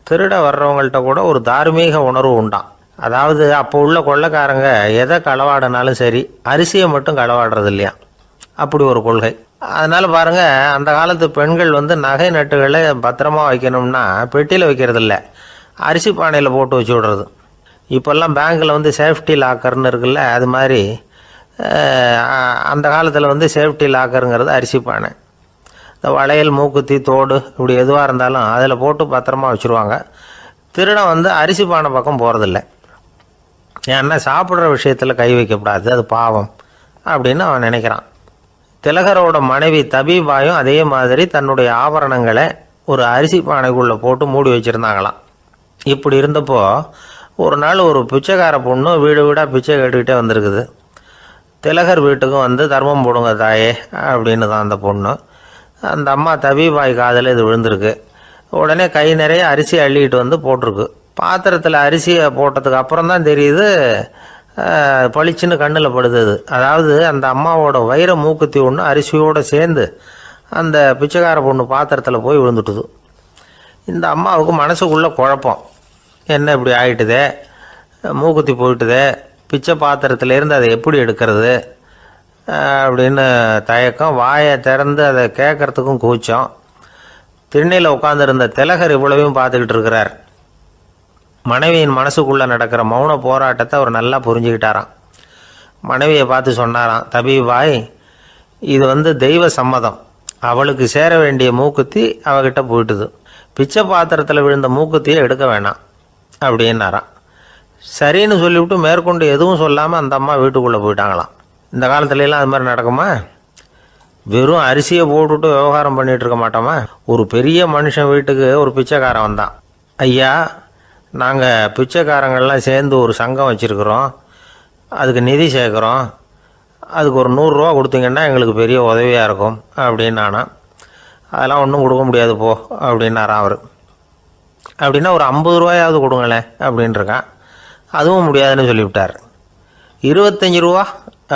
Speaker 1: திருட வர்றவங்கள்ட்ட கூட ஒரு தார்மீக உணர்வு உண்டாம். அதாவது அப்போ உள்ள கொள்ளைக்காரங்க எதை களவாடினாலும் சரி, அரிசியை மட்டும் களவாடுறது இல்லையா, அப்படி ஒரு கொள்கை. அதனால் பாருங்கள், அந்த காலத்து பெண்கள் நகை நட்டுகளை பத்திரமா வைக்கணும்னா பெட்டியில் வைக்கிறது இல்லை, அரிசி பானையில் போட்டு வச்சு விடுறது. இப்போல்லாம் பேங்க்கில் சேஃப்டி லாக்கர்னு இருக்குல்ல, அது மாதிரி அந்த காலத்தில் சேஃப்டி லாக்கருங்கிறது அரிசி பானை. இந்த வளையல், மூக்குத்தி, தோடு இப்படி எதுவாக இருந்தாலும் அதில் போட்டு பத்திரமா வச்சுருவாங்க. திருடன் அரிசி பானை பக்கம் போகிறதில்ல. ஏன்னா சாப்பிட்ற விஷயத்தில் கை வைக்கக்கூடாது, அது பாவம் அப்படின்னு அவன் நினைக்கிறான். திலகரோட மனைவி தபிபாயும் அதே மாதிரி தன்னுடைய ஆபரணங்களை ஒரு அரிசி பானைக்குள்ளே போட்டு மூடி வச்சுருந்தாங்களாம். இப்படி இருந்தப்போ ஒரு நாள் ஒரு பிச்சைக்கார பொண்ணு வீடு வீடாக பிச்சை கேட்டுக்கிட்டே வந்திருக்குது. திலகர் வீட்டுக்கும் தர்மம் போடுங்க தாயே அப்படின்னு தான் அந்த பொண்ணு. அந்த அம்மா தபிபாய் காதில் இது விழுந்திருக்கு. உடனே கை நிறைய அரிசி அள்ளிக்கிட்டு போட்டிருக்கு. பாத்திரத்தில் அரிசியை போட்டதுக்கு அப்புறம் தான் தெரியுது, பளிச்சுன்னு கண்ணில் படுது. அதாவது அந்த அம்மாவோட வைர மூக்குத்தி ஒன்று அரிசியோடு சேர்ந்து அந்த பிச்சைக்கார பொண்ணு பாத்திரத்தில் போய் விழுந்துட்டுது. இந்த அம்மாவுக்கு மனசுக்குள்ளே குழப்பம், என்ன இப்படி ஆகிட்டுதே, மூக்குத்தி போயிட்டுதே, பிச்சை பாத்திரத்துலேருந்து அதை எப்படி எடுக்கிறது அப்படின்னு தயக்கம். வாயை திறந்து அதை கேட்குறதுக்கும் கூச்சம். திண்ணையில் உட்காந்துருந்த திலகர் இவ்வளவையும் பார்த்துக்கிட்டு இருக்கிறார். மனைவியின் மனசுக்குள்ளே நடக்கிற மௌன போராட்டத்தை அவர் நல்லா புரிஞ்சுக்கிட்டாராம். மனைவியை பார்த்து சொன்னாராம், தபிபாய், இது தெய்வ சம்மதம், அவளுக்கு சேர வேண்டிய மூக்குத்தி அவகிட்ட போயிட்டுது, பிச்சை பாத்திரத்தில் விழுந்த மூக்குத்தியை எடுக்க வேணாம் அப்படின்னாராம். சரின்னு சொல்லிவிட்டு மேற்கொண்டு எதுவும் சொல்லாமல் அந்த அம்மா வீட்டுக்குள்ளே போயிட்டாங்களாம். இந்த காலத்துலலாம் அது மாதிரி நடக்குமா? வெறும் அரிசியை போட்டுவிட்டு விவகாரம் பண்ணிகிட்டு இருக்க மாட்டோமா? ஒரு பெரிய மனுஷன் வீட்டுக்கு ஒரு பிச்சைக்காரன் வந்தான். ஐயா, நாங்கள் பிச்சைக்காரங்கள்லாம் சேர்ந்து ஒரு சங்கம் வச்சுருக்குறோம், அதுக்கு நிதி சேர்க்குறோம், அதுக்கு ஒரு 100 ரூபா கொடுத்தீங்கன்னா எங்களுக்கு பெரிய உதவியாக இருக்கும் அப்படின்னானா. அதெல்லாம் ஒன்றும் கொடுக்க முடியாது போ அப்படின்னாரான் அவர். அப்படின்னா ஒரு 50 ரூபாயாவது கொடுங்களேன் அப்படின்ட்டுருக்கான். அதுவும் முடியாதுன்னு சொல்லிவிட்டார். 25 ரூபா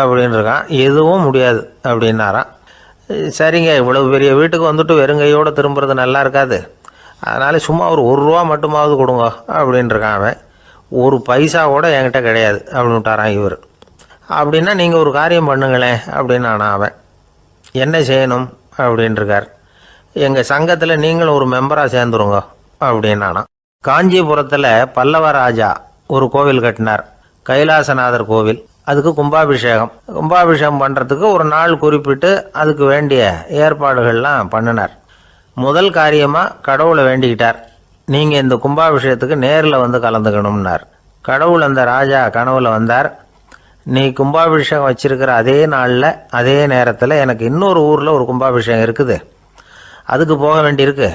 Speaker 1: அப்படின்னு இருக்கான். எதுவும் முடியாது அப்படின்னாராம். சரிங்க, இவ்வளவு பெரிய வீட்டுக்கு வந்துட்டு வெறுங்கையோடு திரும்புறது நல்லா இருக்காது, அதனால சும்மா ஒரு ரூபா மட்டுமாவது கொடுங்க அப்படின்ட்டுருக்கான் அவன். ஒரு பைசா கூட என்கிட்ட கிடையாது அப்படின்ட்டாரான் இவர். அப்படின்னா நீங்கள் ஒரு காரியம் பண்ணுங்களேன் அப்படின்னானா அவன். என்ன செய்யணும் அப்படின்ட்டுருக்கார். எங்கள் சங்கத்தில் நீங்களும் ஒரு மெம்பராக சேர்ந்துருங்க அப்படின்னானா. காஞ்சிபுரத்தில் பல்லவ ராஜா ஒரு கோவில் கட்டினார், கைலாசநாதர் கோவில். அதுக்கு கும்பாபிஷேகம் பண்ணுறதுக்கு ஒரு நாள் குறிப்பிட்டு அதுக்கு வேண்டிய ஏற்பாடுகள்லாம் பண்ணினார். முதல் காரியமாக கடவுளை வேண்டிக்கிட்டார், நீங்கள் இந்த கும்பாபிஷேகத்துக்கு நேரில் வந்து கலந்துக்கணும்னார். கடவுள் அந்த ராஜா கனவுல வந்தார். நீ கும்பாபிஷேகம் வச்சிருக்கிற அதே நாளில் அதே நேரத்தில் எனக்கு இன்னொரு ஊரில் ஒரு கும்பாபிஷேகம் இருக்குது, அதுக்கு போக வேண்டியிருக்கு.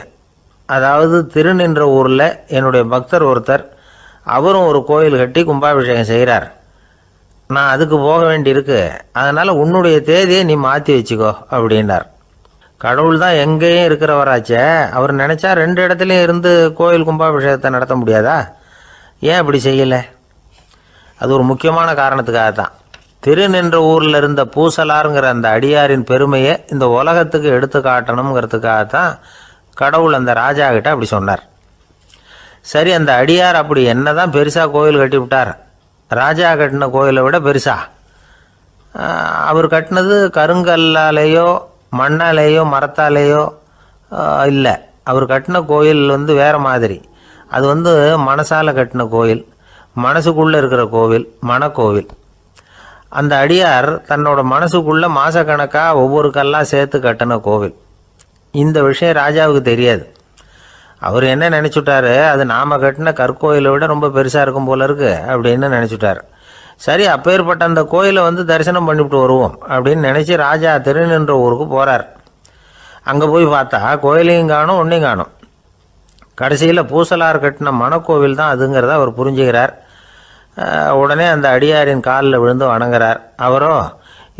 Speaker 1: அதாவது திருநின்ற ஊரில் என்னுடைய பக்தர் ஒருத்தர், அவரும் ஒரு கோயில் கட்டி கும்பாபிஷேகம் செய்கிறார், நான் அதுக்கு போக வேண்டியிருக்கு, அதனால் உன்னுடைய தேதியை நீ மாற்றி வச்சுக்கோ அப்படின்னார். கடவுள் தான் எங்கேயும் இருக்கிறவராச்சே, அவர் நினச்சா 2 இடத்துலையும் இருந்து கோயில் கும்பாபிஷேகத்தை நடத்த முடியாதா? ஏன் அப்படி செய்யலை? அது ஒரு முக்கியமான காரணத்துக்காகத்தான். திருநின்ற ஊரில் இருந்த பூசலாருங்கிற அந்த அடியாரின் பெருமையை இந்த உலகத்துக்கு எடுத்து காட்டணுங்கிறதுக்காகத்தான் கடவுள் அந்த ராஜா கிட்ட அப்படி சொன்னார். சரி, அந்த அடியார் அப்படி என்னதான் பெருசாக கோயில் கட்டி விட்டார்? ராஜா கட்டின கோயிலை விட பெருசா? அவர் கட்டினது கருங்கல்லாலேயோ மண்ணாலேயோ மரத்தாலேயோ இல்லை. அவர் கட்டின கோயில் வேறு மாதிரி. அது மனசால் கட்டின கோயில், மனசுக்குள்ளே இருக்கிற கோவில், மனக்கோவில். அந்த அடியார் தன்னோட மனசுக்குள்ளே மாதக்கணக்காக ஒவ்வொரு கல்லாக சேர்த்து கட்டின கோவில். இந்த விஷயம் ராஜாவுக்கு தெரியாது. அவர் என்ன நினச்சிட்டாரு, அது நாம் கட்டின கற்கோயிலை விட ரொம்ப பெருசாக இருக்கும் போல இருக்கு அப்படின்னு நினச்சிட்டார். சரி, அப்பேற்பட்ட அந்த கோயிலை தரிசனம் பண்ணிவிட்டு வருவோம் அப்படின்னு நினச்சி ராஜா திருநின்ற ஊருக்கு போகிறார். அங்கே போய் பார்த்தா கோயிலையும் காணும், ஒன்றையும் காணும். கடைசியில் பூசலார் கட்டின மனக்கோவில் தான் அதுங்கிறத அவர் புரிஞ்சுக்கிறார். உடனே அந்த அடியாரின் காலில் விழுந்து வணங்குறார். அவரோ,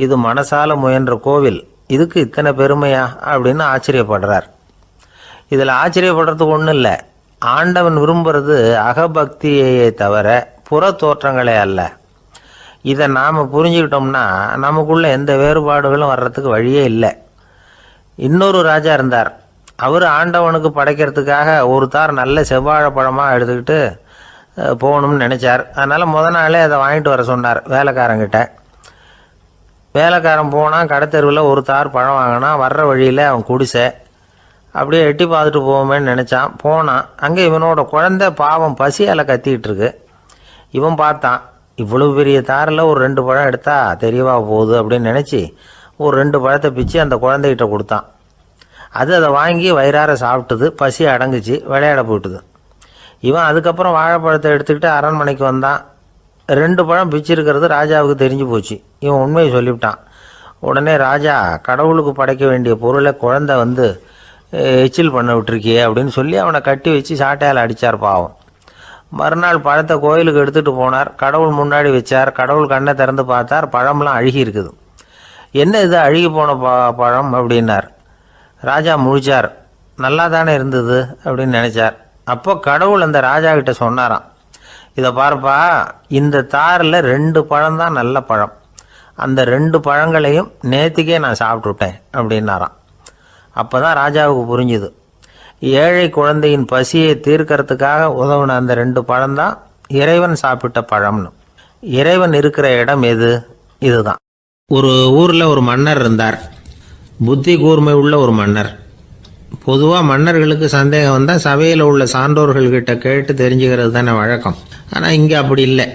Speaker 1: இது மனசால முயன்ற கோவில், இதுக்கு இத்தனை பெருமையா அப்படின்னு ஆச்சரியப்படுறார். இதில் ஆச்சரியப்படுறதுக்கு ஒன்றும் இல்லை. ஆண்டவன் விரும்புறது அகபக்தியையே தவிர புற தோற்றங்களே அல்ல. இதை நாம் புரிஞ்சுக்கிட்டோம்னா நமக்குள்ள எந்த வேறுபாடுகளும் வர்றதுக்கு வழியே இல்லை. இன்னொரு ராஜா இருந்தார். அவர் ஆண்டவனுக்கு படைக்கிறதுக்காக ஒரு தார் நல்ல செவ்வாழை பழமாக எடுத்துக்கிட்டு போகணும்னு நினச்சார். அதனால் நாளே அதை வாங்கிட்டு வர சொன்னார் வேலைக்காரங்கிட்ட. வேலைக்காரன் போனால் கடைத்தெருவில் ஒரு தார் பழம் வாங்கினா, வர்ற வழியில் அவன் குடிசை. அப்படியே எட்டி பார்த்துட்டு போவோமேன்னு நினச்சான். போனான். அங்கே இவனோட குழந்தை பாவம் பசியால் கத்திக்கிட்டு இருக்கு. இவன் பார்த்தான், இவ்வளவு பெரிய தாரில் ஒரு 2 பழம் எடுத்தா தெரியவா போகுது அப்படின்னு நினச்சி ஒரு 2 பழத்தை பிச்சு அந்த குழந்தைகிட்ட கொடுத்தான். அதை வாங்கி வயிறார சாப்பிட்டுது, பசி அடங்குச்சு, விளையாட போயிட்டுது. இவன் அதுக்கப்புறம் வாழைப்பழத்தை எடுத்துக்கிட்டு அரண்மனைக்கு வந்தான். 2 பழம் பிச்சிருக்கிறது ராஜாவுக்கு தெரிஞ்சு போச்சு. இவன் உண்மையை சொல்லிவிட்டான். உடனே ராஜா, கடவுளுக்கு படைக்க வேண்டிய பொருளை குழந்தை எச்சில் பண்ண விட்டுருக்கியே அப்படின்னு சொல்லி அவனை கட்டி வச்சு சாட்டையால் அடித்தார் பாவம். மறுநாள் பழத்தை கோயிலுக்கு எடுத்துகிட்டு போனார். கடவுள் முன்னாடி வச்சார். கடவுள் கண்ணை திறந்து பார்த்தார், பழம்லாம் அழுகி இருக்குது. என்ன இது அழுகி போன பழம் அப்படின்னார். ராஜா முழிச்சார். நல்லா தானே இருந்தது அப்படின்னு நினச்சார். அப்போ கடவுள் அந்த ராஜா கிட்ட சொன்னாராம், இதை பார்ப்பா, இந்த தாரில் 2 பழம் தான் நல்ல பழம், அந்த 2 பழங்களையும் நேற்றுக்கே நான் சாப்பிட்டுட்டேன் அப்படின்னாராம். அப்போ தான் ராஜாவுக்கு புரிஞ்சுது, ஏழை குழந்தையின் பசியை தீர்க்கறதுக்காக உதவுன அந்த 2 பழம்தான் இறைவன் சாப்பிட்ட பழம்னு. இறைவன் இருக்கிற இடம் எது? இதுதான். ஒரு ஊரில் ஒரு மன்னர் இருந்தார். புத்தி கூர்மை உள்ள ஒரு மன்னர். பொதுவாக மன்னர்களுக்கு சந்தேகம் வந்தால் சபையில் உள்ள சான்றோர்கள்கிட்ட கேட்டு தெரிஞ்சுக்கிறது தானே வழக்கம். ஆனால் இங்கே அப்படி இல்லை.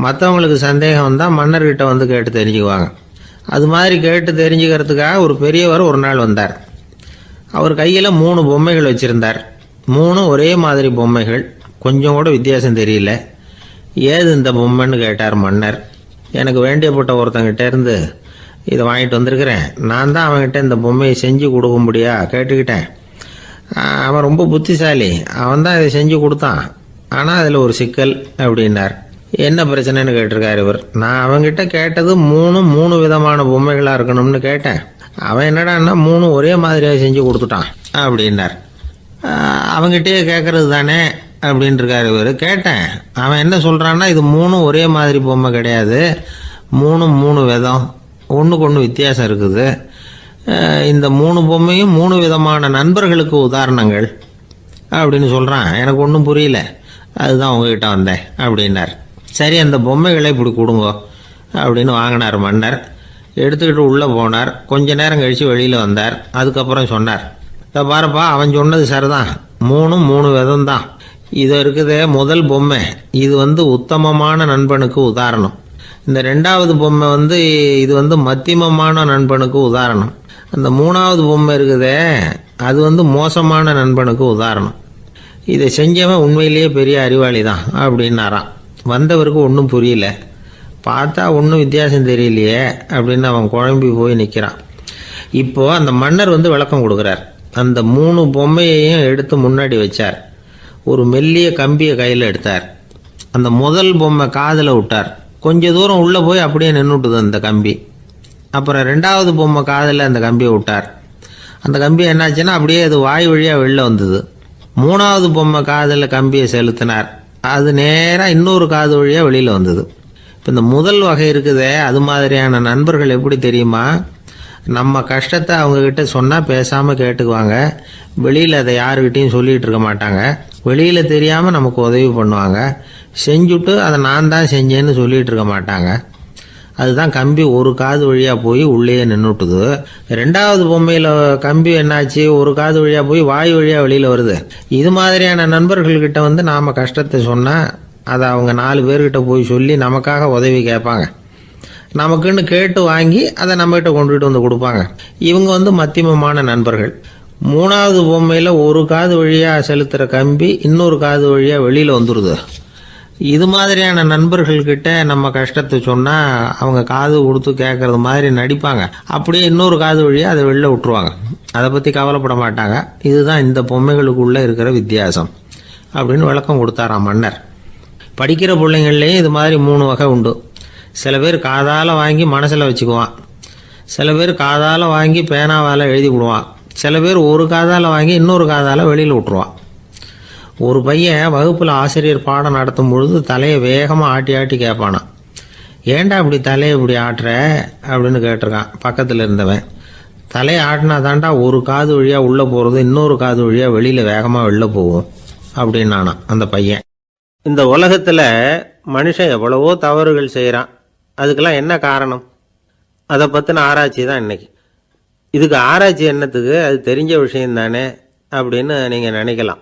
Speaker 1: மற்றவங்களுக்கு சந்தேகம் வந்தால் மன்னர்கிட்ட கேட்டு தெரிஞ்சுக்குவாங்க. அது மாதிரி கேட்டு தெரிஞ்சுக்கிறதுக்காக ஒரு பெரியவர் ஒரு நாள் வந்தார். அவர் கையில் 3 பொம்மைகள் வச்சுருந்தார். 3 ஒரே மாதிரி பொம்மைகள், கொஞ்சம் கூட வித்தியாசம் தெரியல. ஏது இந்த பொம்மைன்னு கேட்டார் மன்னர். எனக்கு வேண்டியப்பட்ட ஒருத்தங்கிட்ட இருந்து இதை வாங்கிட்டு வந்திருக்கிறேன், நான் தான் அவன்கிட்ட இந்த பொம்மையை செஞ்சு கொடுக்கும்படியா கேட்டுக்கிட்டேன். அவன் ரொம்ப புத்திசாலி, அவன் தான் இதை செஞ்சு கொடுத்தான். ஆனால் அதில் ஒரு சிக்கல் அப்படின்னார். என்ன பிரச்சனைன்னு கேட்டிருக்காரு இவர். நான் அவன்கிட்ட கேட்டது 3 விதமான பொம்மைகளாக இருக்கணும்னு கேட்டேன். அவன் என்னடான்னா 3 ஒரே மாதிரியாக செஞ்சு கொடுத்துட்டான் அப்படின்னார். அவங்ககிட்டயே கேட்கறது தானே அப்படின்ட்டுருக்காரு இவர். கேட்டேன், அவன் என்ன சொல்கிறான்னா, இது மூணும் ஒரே மாதிரி பொம்மை கிடையாது, மூணும் மூணு விதம், ஒன்றுக்கு ஒன்று வித்தியாசம் இருக்குது. இந்த மூணு பொம்மையும் மூணு விதமான நண்பர்களுக்கு உதாரணங்கள் அப்படின்னு சொல்கிறான். எனக்கு ஒன்றும் புரியல, அதுதான் உங்ககிட்ட வந்தேன் அப்படின்னார். சரி, அந்த பொம்மைகளை இப்படி கொடுங்க அப்படின்னு வாங்கினார் மன்னர். எடுத்துக்கிட்டு உள்ளே போனார். கொஞ்ச நேரம் கழித்து வெளியில் வந்தார். அதுக்கப்புறம் சொன்னார், இதை பாருப்பா, அவன் சொன்னது சரிதான், மூணும் மூணு விதம் தான். இது இருக்குதே முதல் பொம்மை, இது உத்தமமான நண்பனுக்கு உதாரணம். இந்த ரெண்டாவது பொம்மை இது மத்தியமமான நண்பனுக்கு உதாரணம். அந்த மூணாவது பொம்மை இருக்குதே அது மோசமான நண்பனுக்கு உதாரணம். இதை செஞ்சவன் உண்மையிலேயே பெரிய அறிவாளி தான் அப்படின்னாராம். வந்தவருக்கு ஒன்றும் புரியல. பார்த்தா ஒன்றும் வித்தியாசம் தெரியலையே அப்படின்னு அவன் குழம்பி போய் நிற்கிறான். இப்போது அந்த மன்னர் விளக்கம் கொடுக்குறார். அந்த மூணு பொம்மையையும் எடுத்து முன்னாடி வச்சார். ஒரு மெல்லிய கம்பியை கையில் எடுத்தார். அந்த முதல் பொம்மை காதில் விட்டார். கொஞ்ச தூரம் உள்ளே போய் அப்படியே நின்றுட்டுது அந்த கம்பி. அப்புறம் ரெண்டாவது பொம்மை காதில் அந்த கம்பியை விட்டார். அந்த கம்பி என்னாச்சுன்னா அப்படியே அது வாய் வழியாக வெளில வந்தது. மூணாவது பொம்மை காதில் கம்பியை செலுத்தினார். அது நேராக இன்னொரு காது வழியாக வெளியில் வந்தது. இப்போ இந்த முதல் வகை இருக்குதே, அது மாதிரியான நண்பர்கள் எப்படி தெரியுமா? நம்ம கஷ்டத்தை அவங்கக்கிட்ட சொன்னால் பேசாமல் கேட்டுக்குவாங்க. வெளியில் அதை யாருக்கிட்டையும் சொல்லிகிட்டு இருக்க மாட்டாங்க. வெளியில் தெரியாமல் நமக்கு உதவி பண்ணுவாங்க. செஞ்சுட்டு அதை நான் தான் செஞ்சேன்னு சொல்லிகிட்டு இருக்க மாட்டாங்க. அதுதான் கம்பி ஒரு காது வழியாக போய் உள்ளேயே நின்றுட்டுது. ரெண்டாவது பொம்மையில் கம்பி என்னாச்சு, ஒரு காது வழியாக போய் வாய் வழியாக வெளியில் வருது. இது மாதிரியான நண்பர்கள்கிட்ட நாம் கஷ்டத்தை சொன்னால் அதை அவங்க 4 பேர்கிட்ட போய் சொல்லி நமக்காக உதவி கேட்பாங்க. நமக்குன்னு கேட்டு வாங்கி அதை நம்மகிட்ட கொண்டுகிட்டு வந்து கொடுப்பாங்க. இவங்க மத்தியமமான நண்பர்கள். மூணாவது பொம்மையில் ஒரு காது வழியாக செலுத்துகிற கம்பி இன்னொரு காது வழியாக வெளியில் வந்துடுது. இது மாதிரியான நண்பர்கள்கிட்ட நம்ம கஷ்டத்தை சொன்னால் அவங்க காது கொடுத்து கேட்குறது மாதிரி நடிப்பாங்க. அப்படியே இன்னொரு காது வழியாக அதை வெளில விட்டுருவாங்க. அதை பற்றி கவலைப்பட மாட்டாங்க. இதுதான் இந்த பொம்மைகளுக்குள்ளே இருக்கிற வித்தியாசம் அப்படின்னு விளக்கம் கொடுத்தாராம் மன்னர். படிக்கிற பிள்ளைங்கள்லேயும் இது மாதிரி 3 வகை உண்டு. சில பேர் காதால் வாங்கி மனசில் வச்சுக்குவான். சில பேர் காதால் வாங்கி பேனாவால் எழுதி விடுவான். சில பேர் ஒரு காதால் வாங்கி இன்னொரு காதால் வெளியில் விட்டுருவான். ஒரு பையன் வகுப்பில் ஆசிரியர் பாடம் நடத்தும் பொழுது தலையை வேகமாக ஆட்டி ஆட்டி கேட்பானான். ஏன்டா இப்படி தலையை இப்படி ஆட்டுற அப்படின்னு கேட்டிருக்கான் பக்கத்தில் இருந்தவன். தலையை ஆட்டினா தாண்டா ஒரு காது வழியாக உள்ளே போகிறது, இன்னொரு காது வழியாக வெளியில் வேகமாக வெளில போகும் அப்படின்னானா அந்த பையன். இந்த உலகத்தில் மனுஷன் எவ்வளவோ தவறுகள் செய்கிறான். அதுக்கெல்லாம் என்ன காரணம்? அதை பற்றின ஆராய்ச்சி தான் இன்றைக்கி. இதுக்கு ஆராய்ச்சி என்னத்துக்கு, அது தெரிஞ்ச விஷயம் தானே அப்படின்னு நீங்கள் நினைக்கலாம்.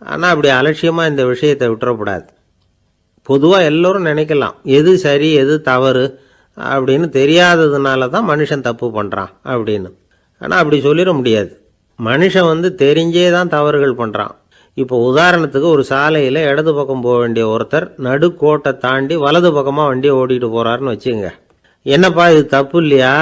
Speaker 1: ஆனால் அப்படி அலட்சியமாக இந்த விஷயத்தை விட்டுறக்கூடாது. பொதுவாக எல்லோரும் நினைக்கலாம் எது சரி எது தவறு அப்படின்னு தெரியாததுனால தான் மனுஷன் தப்பு பண்ணுறான் அப்படின்னு. ஆனால் அப்படி சொல்லிட முடியாது. மனுஷன் தெரிஞ்சே தான் தவறுகள் பண்ணுறான். இப்போ உதாரணத்துக்கு ஒரு சாலையில் இடது பக்கம் போக வேண்டிய ஒருத்தர் நடுக்கோட்டை தாண்டி வலது பக்கமாக வண்டியை ஓட்டிகிட்டு போகிறாருன்னு வச்சுங்க. என்னப்பா இது தப்பு இல்லையா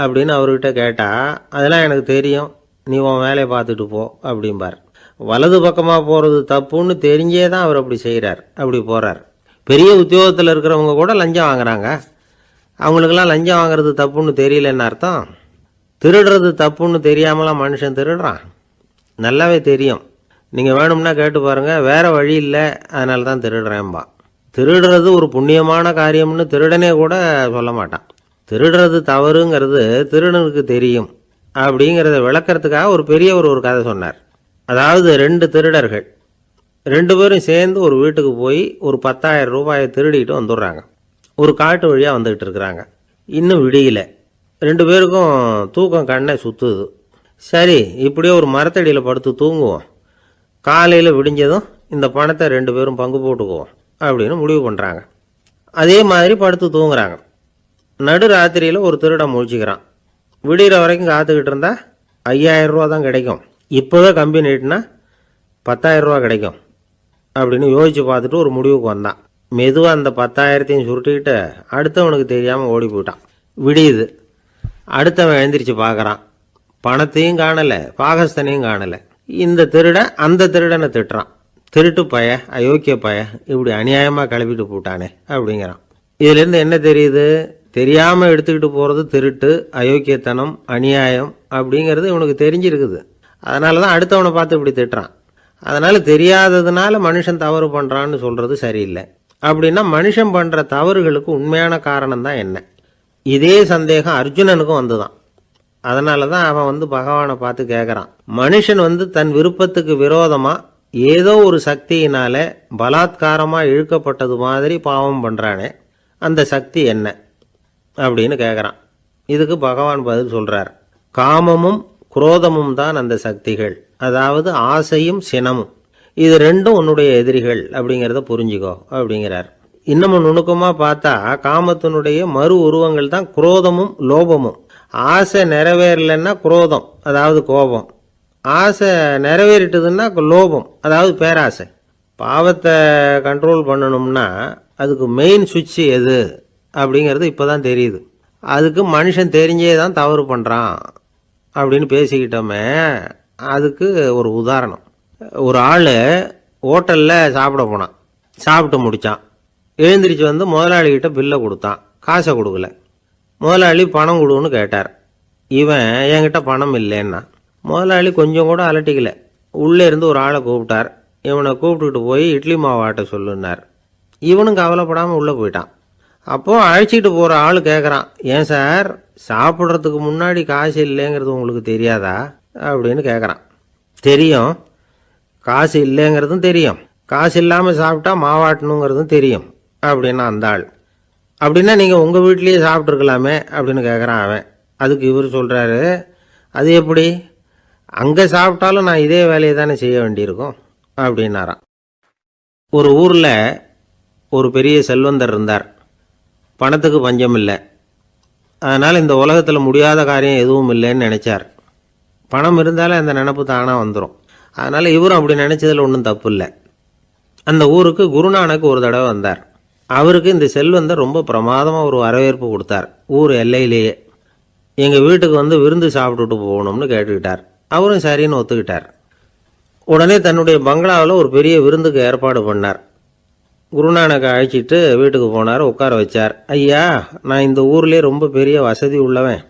Speaker 1: அப்படின்னு அவர்கிட்ட கேட்டால், அதெல்லாம் எனக்கு தெரியும், நீ உன் வேலையை பார்த்துட்டு போ அப்படிம்பார். வலது பக்கமாக போகிறது தப்புன்னு தெரிஞ்சே தான் அவர் அப்படி செய்கிறார், அப்படி போகிறார். பெரிய உத்தியோகத்தில் இருக்கிறவங்க கூட லஞ்சம் வாங்குறாங்க. அவங்களுக்கெல்லாம் லஞ்சம் வாங்குறது தப்புன்னு தெரியலன்னு அர்த்தம். திருடுறது தப்புன்னு தெரியாமலாம் மனுஷன் திருடுறான். நல்லாவே தெரியும். நீங்கள் வேணும்னா கேட்டு பாருங்கள், வேறு வழி இல்லை அதனால தான் திருடுறேன்பா. திருடுறது ஒரு புண்ணியமான காரியம்னு திருடனே கூட சொல்ல மாட்டான். திருடுறது தவறுங்கிறது திருடனுக்கு தெரியும் அப்படிங்கிறத விளக்கிறதுக்காக ஒரு பெரியவர் ஒரு கதை சொன்னார். அதாவது 2 திருடர்கள் 2 பேரும் சேர்ந்து ஒரு வீட்டுக்கு போய் ஒரு 10,000 ரூபாயை திருடிட்டு வந்துடுறாங்க. ஒரு காட்டு வழியாக வந்துக்கிட்டு இருக்கிறாங்க. இன்னும் விடியல. 2 பேருக்கும் தூக்கம் கண்ணை சுற்றுது. சரி, இப்படியே ஒரு மரத்தடியில் படுத்து தூங்குவோம், காலையில் விடிஞ்சதும் இந்த பணத்தை 2 பேரும் பங்கு போட்டுக்குவோம் அப்படின்னு முடிவு பண்ணுறாங்க. அதே மாதிரி படுத்து தூங்குறாங்க. நடு ராத்திரியில் ஒரு திருடன் முழிச்சிக்கிறான். விடிகிற வரைக்கும் காத்துக்கிட்டு இருந்தால் 5,000 ரூபா தான் கிடைக்கும், இப்போவே கம்பி நீட்டினா 10,000 ரூபா கிடைக்கும் அப்படின்னு யோசித்து பார்த்துட்டு ஒரு முடிவுக்கு வந்தான். மெதுவாக அந்த 10,000த்தையும் சுருட்டிக்கிட்டு அடுத்தவனுக்கு தெரியாமல் ஓடி போயிட்டான். விடியுது. அடுத்தவன் எழுந்திரிச்சு பார்க்குறான். பணத்தையும் காணலை, பாகஸ்தனையும் காணலை. இந்த திருடன் அந்த திருடனை திட்டுறான். திருட்டு பய, அயோக்கிய பய, இப்படி அநியாயமாக கிளப்பிட்டு போட்டானே அப்படிங்கிறான். இதுலேருந்து என்ன தெரியுது? தெரியாமல் எடுத்துக்கிட்டு போகிறது திருட்டு, அயோக்கியத்தனம், அநியாயம் அப்படிங்கிறது இவனுக்கு தெரிஞ்சிருக்குது. அதனால தான் அடுத்தவனை பார்த்து இப்படி திட்டுறான். அதனால் தெரியாததுனால மனுஷன் தவறு பண்ணுறான்னு சொல்கிறது சரியில்லை. அப்படின்னா மனுஷன் பண்ணுற தவறுகளுக்கு உண்மையான காரணம் தான் என்ன? இதே சந்தேகம் அர்ஜுனனுக்கும் வந்துதான். அதனால தான் அவன் பகவானை பார்த்து கேட்குறான், மனுஷன் தன் விருப்பத்துக்கு விரோதமாக ஏதோ ஒரு சக்தியினால பலாத்காரமாக இழுக்கப்பட்டது மாதிரி பாவம் பண்ணுறானே, அந்த சக்தி என்ன அப்படின்னு கேட்குறான். இதுக்கு பகவான் பதில் சொல்கிறார், காமமும் குரோதமும் தான் அந்த சக்திகள், அதாவது ஆசையும் சினமும். இது ரெண்டும் உன்னுடைய எதிரிகள் அப்படிங்கிறத புரிஞ்சுக்கோ அப்படிங்கிறார். இன்னமும் நுணுக்கமாக பார்த்தா காமத்தினுடைய மறு உருவங்கள் தான் குரோதமும் லோபமும். ஆசை நிறைவேறலைன்னா குரோதம், அதாவது கோபம். ஆசை நிறைவேறிட்டதுன்னா லோபம், அதாவது பேராசை. பாவத்தை கண்ட்ரோல் பண்ணணும்னா அதுக்கு மெயின் சுவிட்ச் எது அப்படிங்கிறது இப்போ தான் தெரியுது. அதுக்கு மனுஷன் தெரிஞ்சே தான் தவறு பண்ணுறான் அப்படின்னு பேசிக்கிட்டோமே. அதுக்கு ஒரு உதாரணம், ஒரு ஆள் ஹோட்டலில் சாப்பிட போனான், சாப்பிட்டு முடித்தான், எழுந்திரிச்சு முதலாளிகிட்ட பில்லை கொடுத்தான், காசை கொடுக்கல. முதலாளி பணம் கொடுன்னு கேட்டார். இவன் என்கிட்ட பணம் இல்லைன்னா. முதலாளி கொஞ்சம் கூட அலட்டிக்கல, உள்ளே இருந்து ஒரு ஆளை கூப்பிட்டார். இவனை கூப்பிட்டுக்கிட்டு போய் இட்லி மாவாட்ட சொல்லுன்னார். இவனும் கவலைப்படாமல் உள்ளே போயிட்டான். அப்போது அழைச்சிட்டு போகிற ஆள் கேட்குறான், ஏன் சார் சாப்பிட்றதுக்கு முன்னாடி காசு இல்லைங்கிறது உங்களுக்கு தெரியாதா அப்படின்னு கேட்குறான். தெரியும், காசு இல்லைங்கிறதும் தெரியும், காசு இல்லாமல் சாப்பிட்டா மாவாட்டணுங்கிறதும் தெரியும் அப்படின்னா அந்த ஆள். அப்படின்னா நீங்கள் உங்கள் வீட்லேயே சாப்பிட்ருக்கலாமே அப்படின்னு கேட்குறான் அவன். அதுக்கு இவர் சொல்கிறாரு, அது எப்படி, அங்கே சாப்பிட்டாலும் நான் இதே வேலையை தானே செய்ய வேண்டியிருக்கும் அப்படின்னாராம். ஒரு ஊரில் ஒரு பெரிய செல்வந்தர் இருந்தார். பணத்துக்கு பஞ்சம் இல்லை. அதனால் இந்த உலகத்தில் முடியாத காரியம் எதுவும் இல்லைன்னு நினச்சார். பணம் இருந்தாலே அந்த நினப்பு தானாக வந்துடும். அதனால் இவரும் அப்படி நினச்சதில் ஒன்றும் தப்பு இல்லை. அந்த ஊருக்கு குருநானக் ஒரு தடவை வந்தார். அவருக்கு இந்த செல்வந்தர் ரொம்ப பிரமாதமாக ஒரு வரவேற்பு கொடுத்தார். ஊர் எல்லையிலேயே எங்கள் வீட்டுக்கு விருந்து சாப்பிட்டுட்டு போகணும்னு கேட்டுக்கிட்டார். அவரும் சரின்னு ஒத்துக்கிட்டார். உடனே தன்னுடைய பங்களாவில் ஒரு பெரிய விருந்துக்கு ஏற்பாடு பண்ணார். குருநானக்கை அழைச்சிட்டு வீட்டுக்கு போனார், உட்கார வச்சார். ஐயா, நான் இந்த ஊர்லேயே ரொம்ப பெரிய வசதி உள்ளவன்,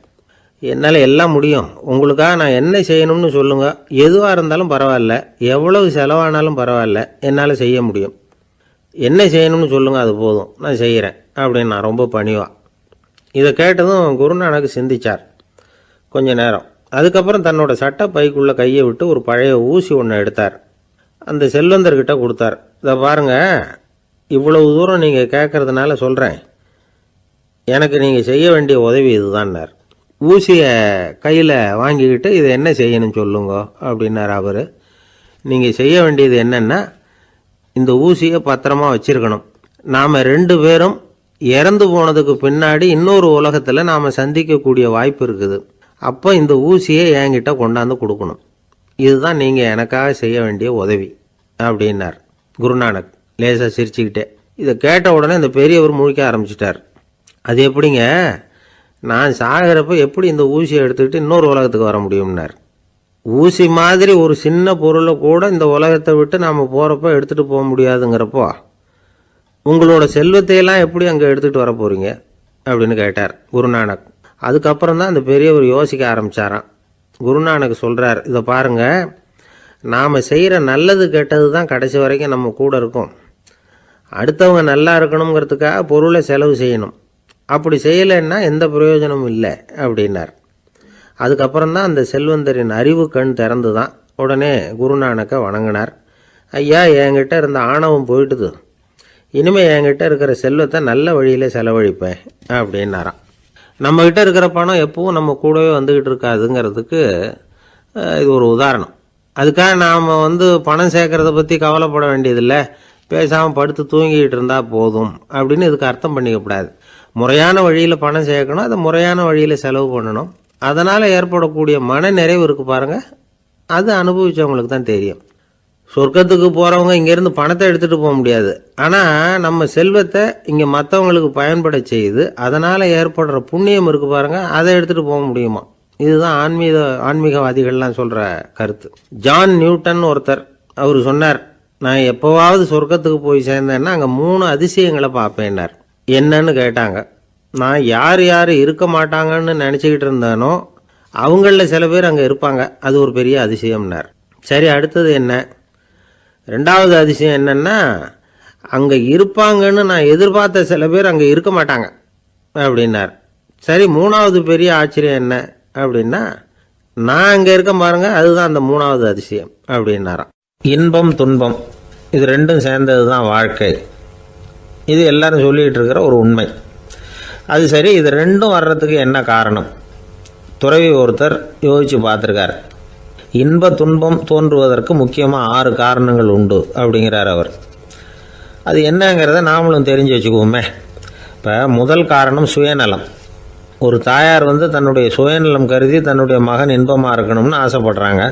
Speaker 1: என்னால் எல்லாம் முடியும், உங்களுக்காக நான் என்ன செய்யணும்னு சொல்லுங்கள், எதுவாக இருந்தாலும் பரவாயில்ல, எவ்வளவு செலவானாலும் பரவாயில்ல, என்னால் செய்ய முடியும், என்ன செய்யணும்னு சொல்லுங்கள், அது போதும், நான் செய்கிறேன் அப்படின்னு நான் ரொம்ப பணிவா. இதை கேட்டதும் குருநானக் சிந்திச்சார் கொஞ்ச நேரம். அதுக்கப்புறம் தன்னோட சட்டை பைக்குள்ளே கையை விட்டு ஒரு பழைய ஊசி ஒன்று எடுத்தார். அந்த செல்வந்தர்கிட்ட கொடுத்தார். இதை பாருங்கள், இவ்வளவு தூரம் நீங்கள் கேட்கறதுனால சொல்கிறேன், எனக்கு நீங்கள் செய்ய வேண்டிய உதவி இதுதான்னார். ஊசியை கையில் வாங்கிக்கிட்டு இதை என்ன செய்யணும்னு சொல்லுங்க அப்படின்னார் அவர். நீங்கள் செய்ய வேண்டியது என்னென்னா, இந்த ஊசியை பத்திரமா வச்சிருக்கணும். நாம் 2 பேரும் இறந்து போனதுக்கு பின்னாடி இன்னொரு உலகத்தில் நாம் சந்திக்கக்கூடிய வாய்ப்பு இருக்குது. அப்போ இந்த ஊசியை என்கிட்ட கொண்டாந்து கொடுக்கணும். இதுதான் நீங்கள் எனக்காக செய்ய வேண்டிய உதவி அப்படின்னார் குருநானக் லேசாக சிரிச்சுக்கிட்டே. இதை கேட்ட உடனே இந்த பெரியவர் முழிக்க ஆரம்பிச்சிட்டார். அது எப்படிங்க, நான் சாகிறப்ப எப்படி இந்த ஊசியை எடுத்துக்கிட்டு இன்னொரு உலகத்துக்கு வர முடியும்னார். ஊசி மாதிரி ஒரு சின்ன பொருளை கூட இந்த உலகத்தை விட்டு நாம் போகிறப்ப எடுத்துகிட்டு போக முடியாதுங்கிறப்போ உங்களோட செல்வத்தையெல்லாம் எப்படி அங்கே எடுத்துகிட்டு வர போகிறீங்க அப்படின்னு கேட்டார் குருநானக். அதுக்கப்புறம் தான் அந்த பெரியவர் யோசிக்க ஆரம்பித்தாராம். குருநானக் சொல்கிறார், இதை பாருங்கள், நாம் செய்கிற நல்லது கெட்டது தான் கடைசி வரைக்கும் நம்ம கூட இருக்கும். அடுத்தவங்க நல்லா இருக்கணுங்கிறதுக்காக பொருளை செலவு செய்யணும், அப்படி செய்யலைன்னா எந்த பிரயோஜனமும் இல்லை அப்படின்னார். அதுக்கப்புறம் தான் அந்த செல்வந்தரின் அறிவு கண் திறந்து தான். உடனே குருநானக்கை வணங்கினார். ஐயா, என்கிட்ட இருந்த ஆணவம் போயிட்டுது, இனிமேல் என்கிட்ட இருக்கிற செல்வத்தை நல்ல வழியில் செலவழிப்பேன் அப்படின்னாராம். நம்மக்கிட்ட இருக்கிற பணம் எப்பவும் நம்ம கூடவே வந்துக்கிட்டு இருக்காதுங்கிறதுக்கு இது ஒரு உதாரணம். அதுக்காக நாம் பணம் சேர்க்கறத பற்றி கவலைப்பட வேண்டியதில்லை, பேசாமல் படுத்து தூங்கிக்கிட்டு இருந்தால் போதும் அப்படின்னு இதுக்கு அர்த்தம் பண்ணிக்கப்படாது. முறையான வழியில் பணம் சேர்க்கணும், அதை முறையான வழியில் செலவு பண்ணணும். அதனால் ஏற்படக்கூடிய மன நிறைவு இருக்குது பாருங்கள், அது அனுபவித்தவங்களுக்கு தான் தெரியும். சொர்க்கத்துக்கு போகிறவங்க இங்கேருந்து பணத்தை எடுத்துகிட்டு போக முடியாது, ஆனால் நம்ம செல்வத்தை இங்கே மற்றவங்களுக்கு பயன்பட செய்து அதனால் ஏற்படுற புண்ணியம் இருக்குது பாருங்கள், அதை எடுத்துகிட்டு போக முடியுமா. இதுதான் ஆன்மீகவாதிகள்லாம் சொல்கிற கருத்து. ஜான் நியூட்டன் ஒருத்தர், அவர் சொன்னார், நான் எப்போவாவது சொர்க்கத்துக்கு போய் சேர்ந்தேன்னா அங்கே 3 அதிசயங்களை பார்ப்பேன்னார். என்னன்னு கேட்டாங்க. நான் யார் யார் இருக்க மாட்டாங்கன்னு நினச்சிக்கிட்டு இருந்தேனோ அவங்களில் சில பேர் அங்கே இருப்பாங்க, அது ஒரு பெரிய அதிசயம்னார். சரி, அடுத்தது என்ன? ரெண்டாவது அதிசயம் என்னென்னா, அங்கே இருப்பாங்கன்னு நான் எதிர்பார்த்த சில பேர் அங்கே இருக்க மாட்டாங்க அப்படின்னார். சரி, மூணாவது பெரிய ஆச்சரியம் என்ன அப்படின்னா, நான் அங்கே இருக்க பாருங்க, அதுதான் அந்த மூணாவது அதிசயம் அப்படின்னாராம். இன்பம் துன்பம் இது ரெண்டும் சேர்ந்தது தான் வாழ்க்கை. இது எல்லாரும் சொல்லிகிட்டு இருக்கிற ஒரு உண்மை. அது சரி, இது ரெண்டும் வர்றதுக்கு என்ன காரணம்? துறவி ஒருத்தர் யோசித்து பார்த்துருக்கார். இன்ப துன்பம் தோன்றுவதற்கு முக்கியமாக 6 காரணங்கள் உண்டு அப்படிங்கிறார் அவர். அது என்னங்கிறத நாமளும் தெரிஞ்சு வச்சுக்குவோமே. இப்போ முதல் காரணம் சுயநலம். ஒரு தாயார் தன்னுடைய சுயநலம் கருதி தன்னுடைய மகன் இன்பமாக இருக்கணும்னு ஆசைப்படுறாங்க.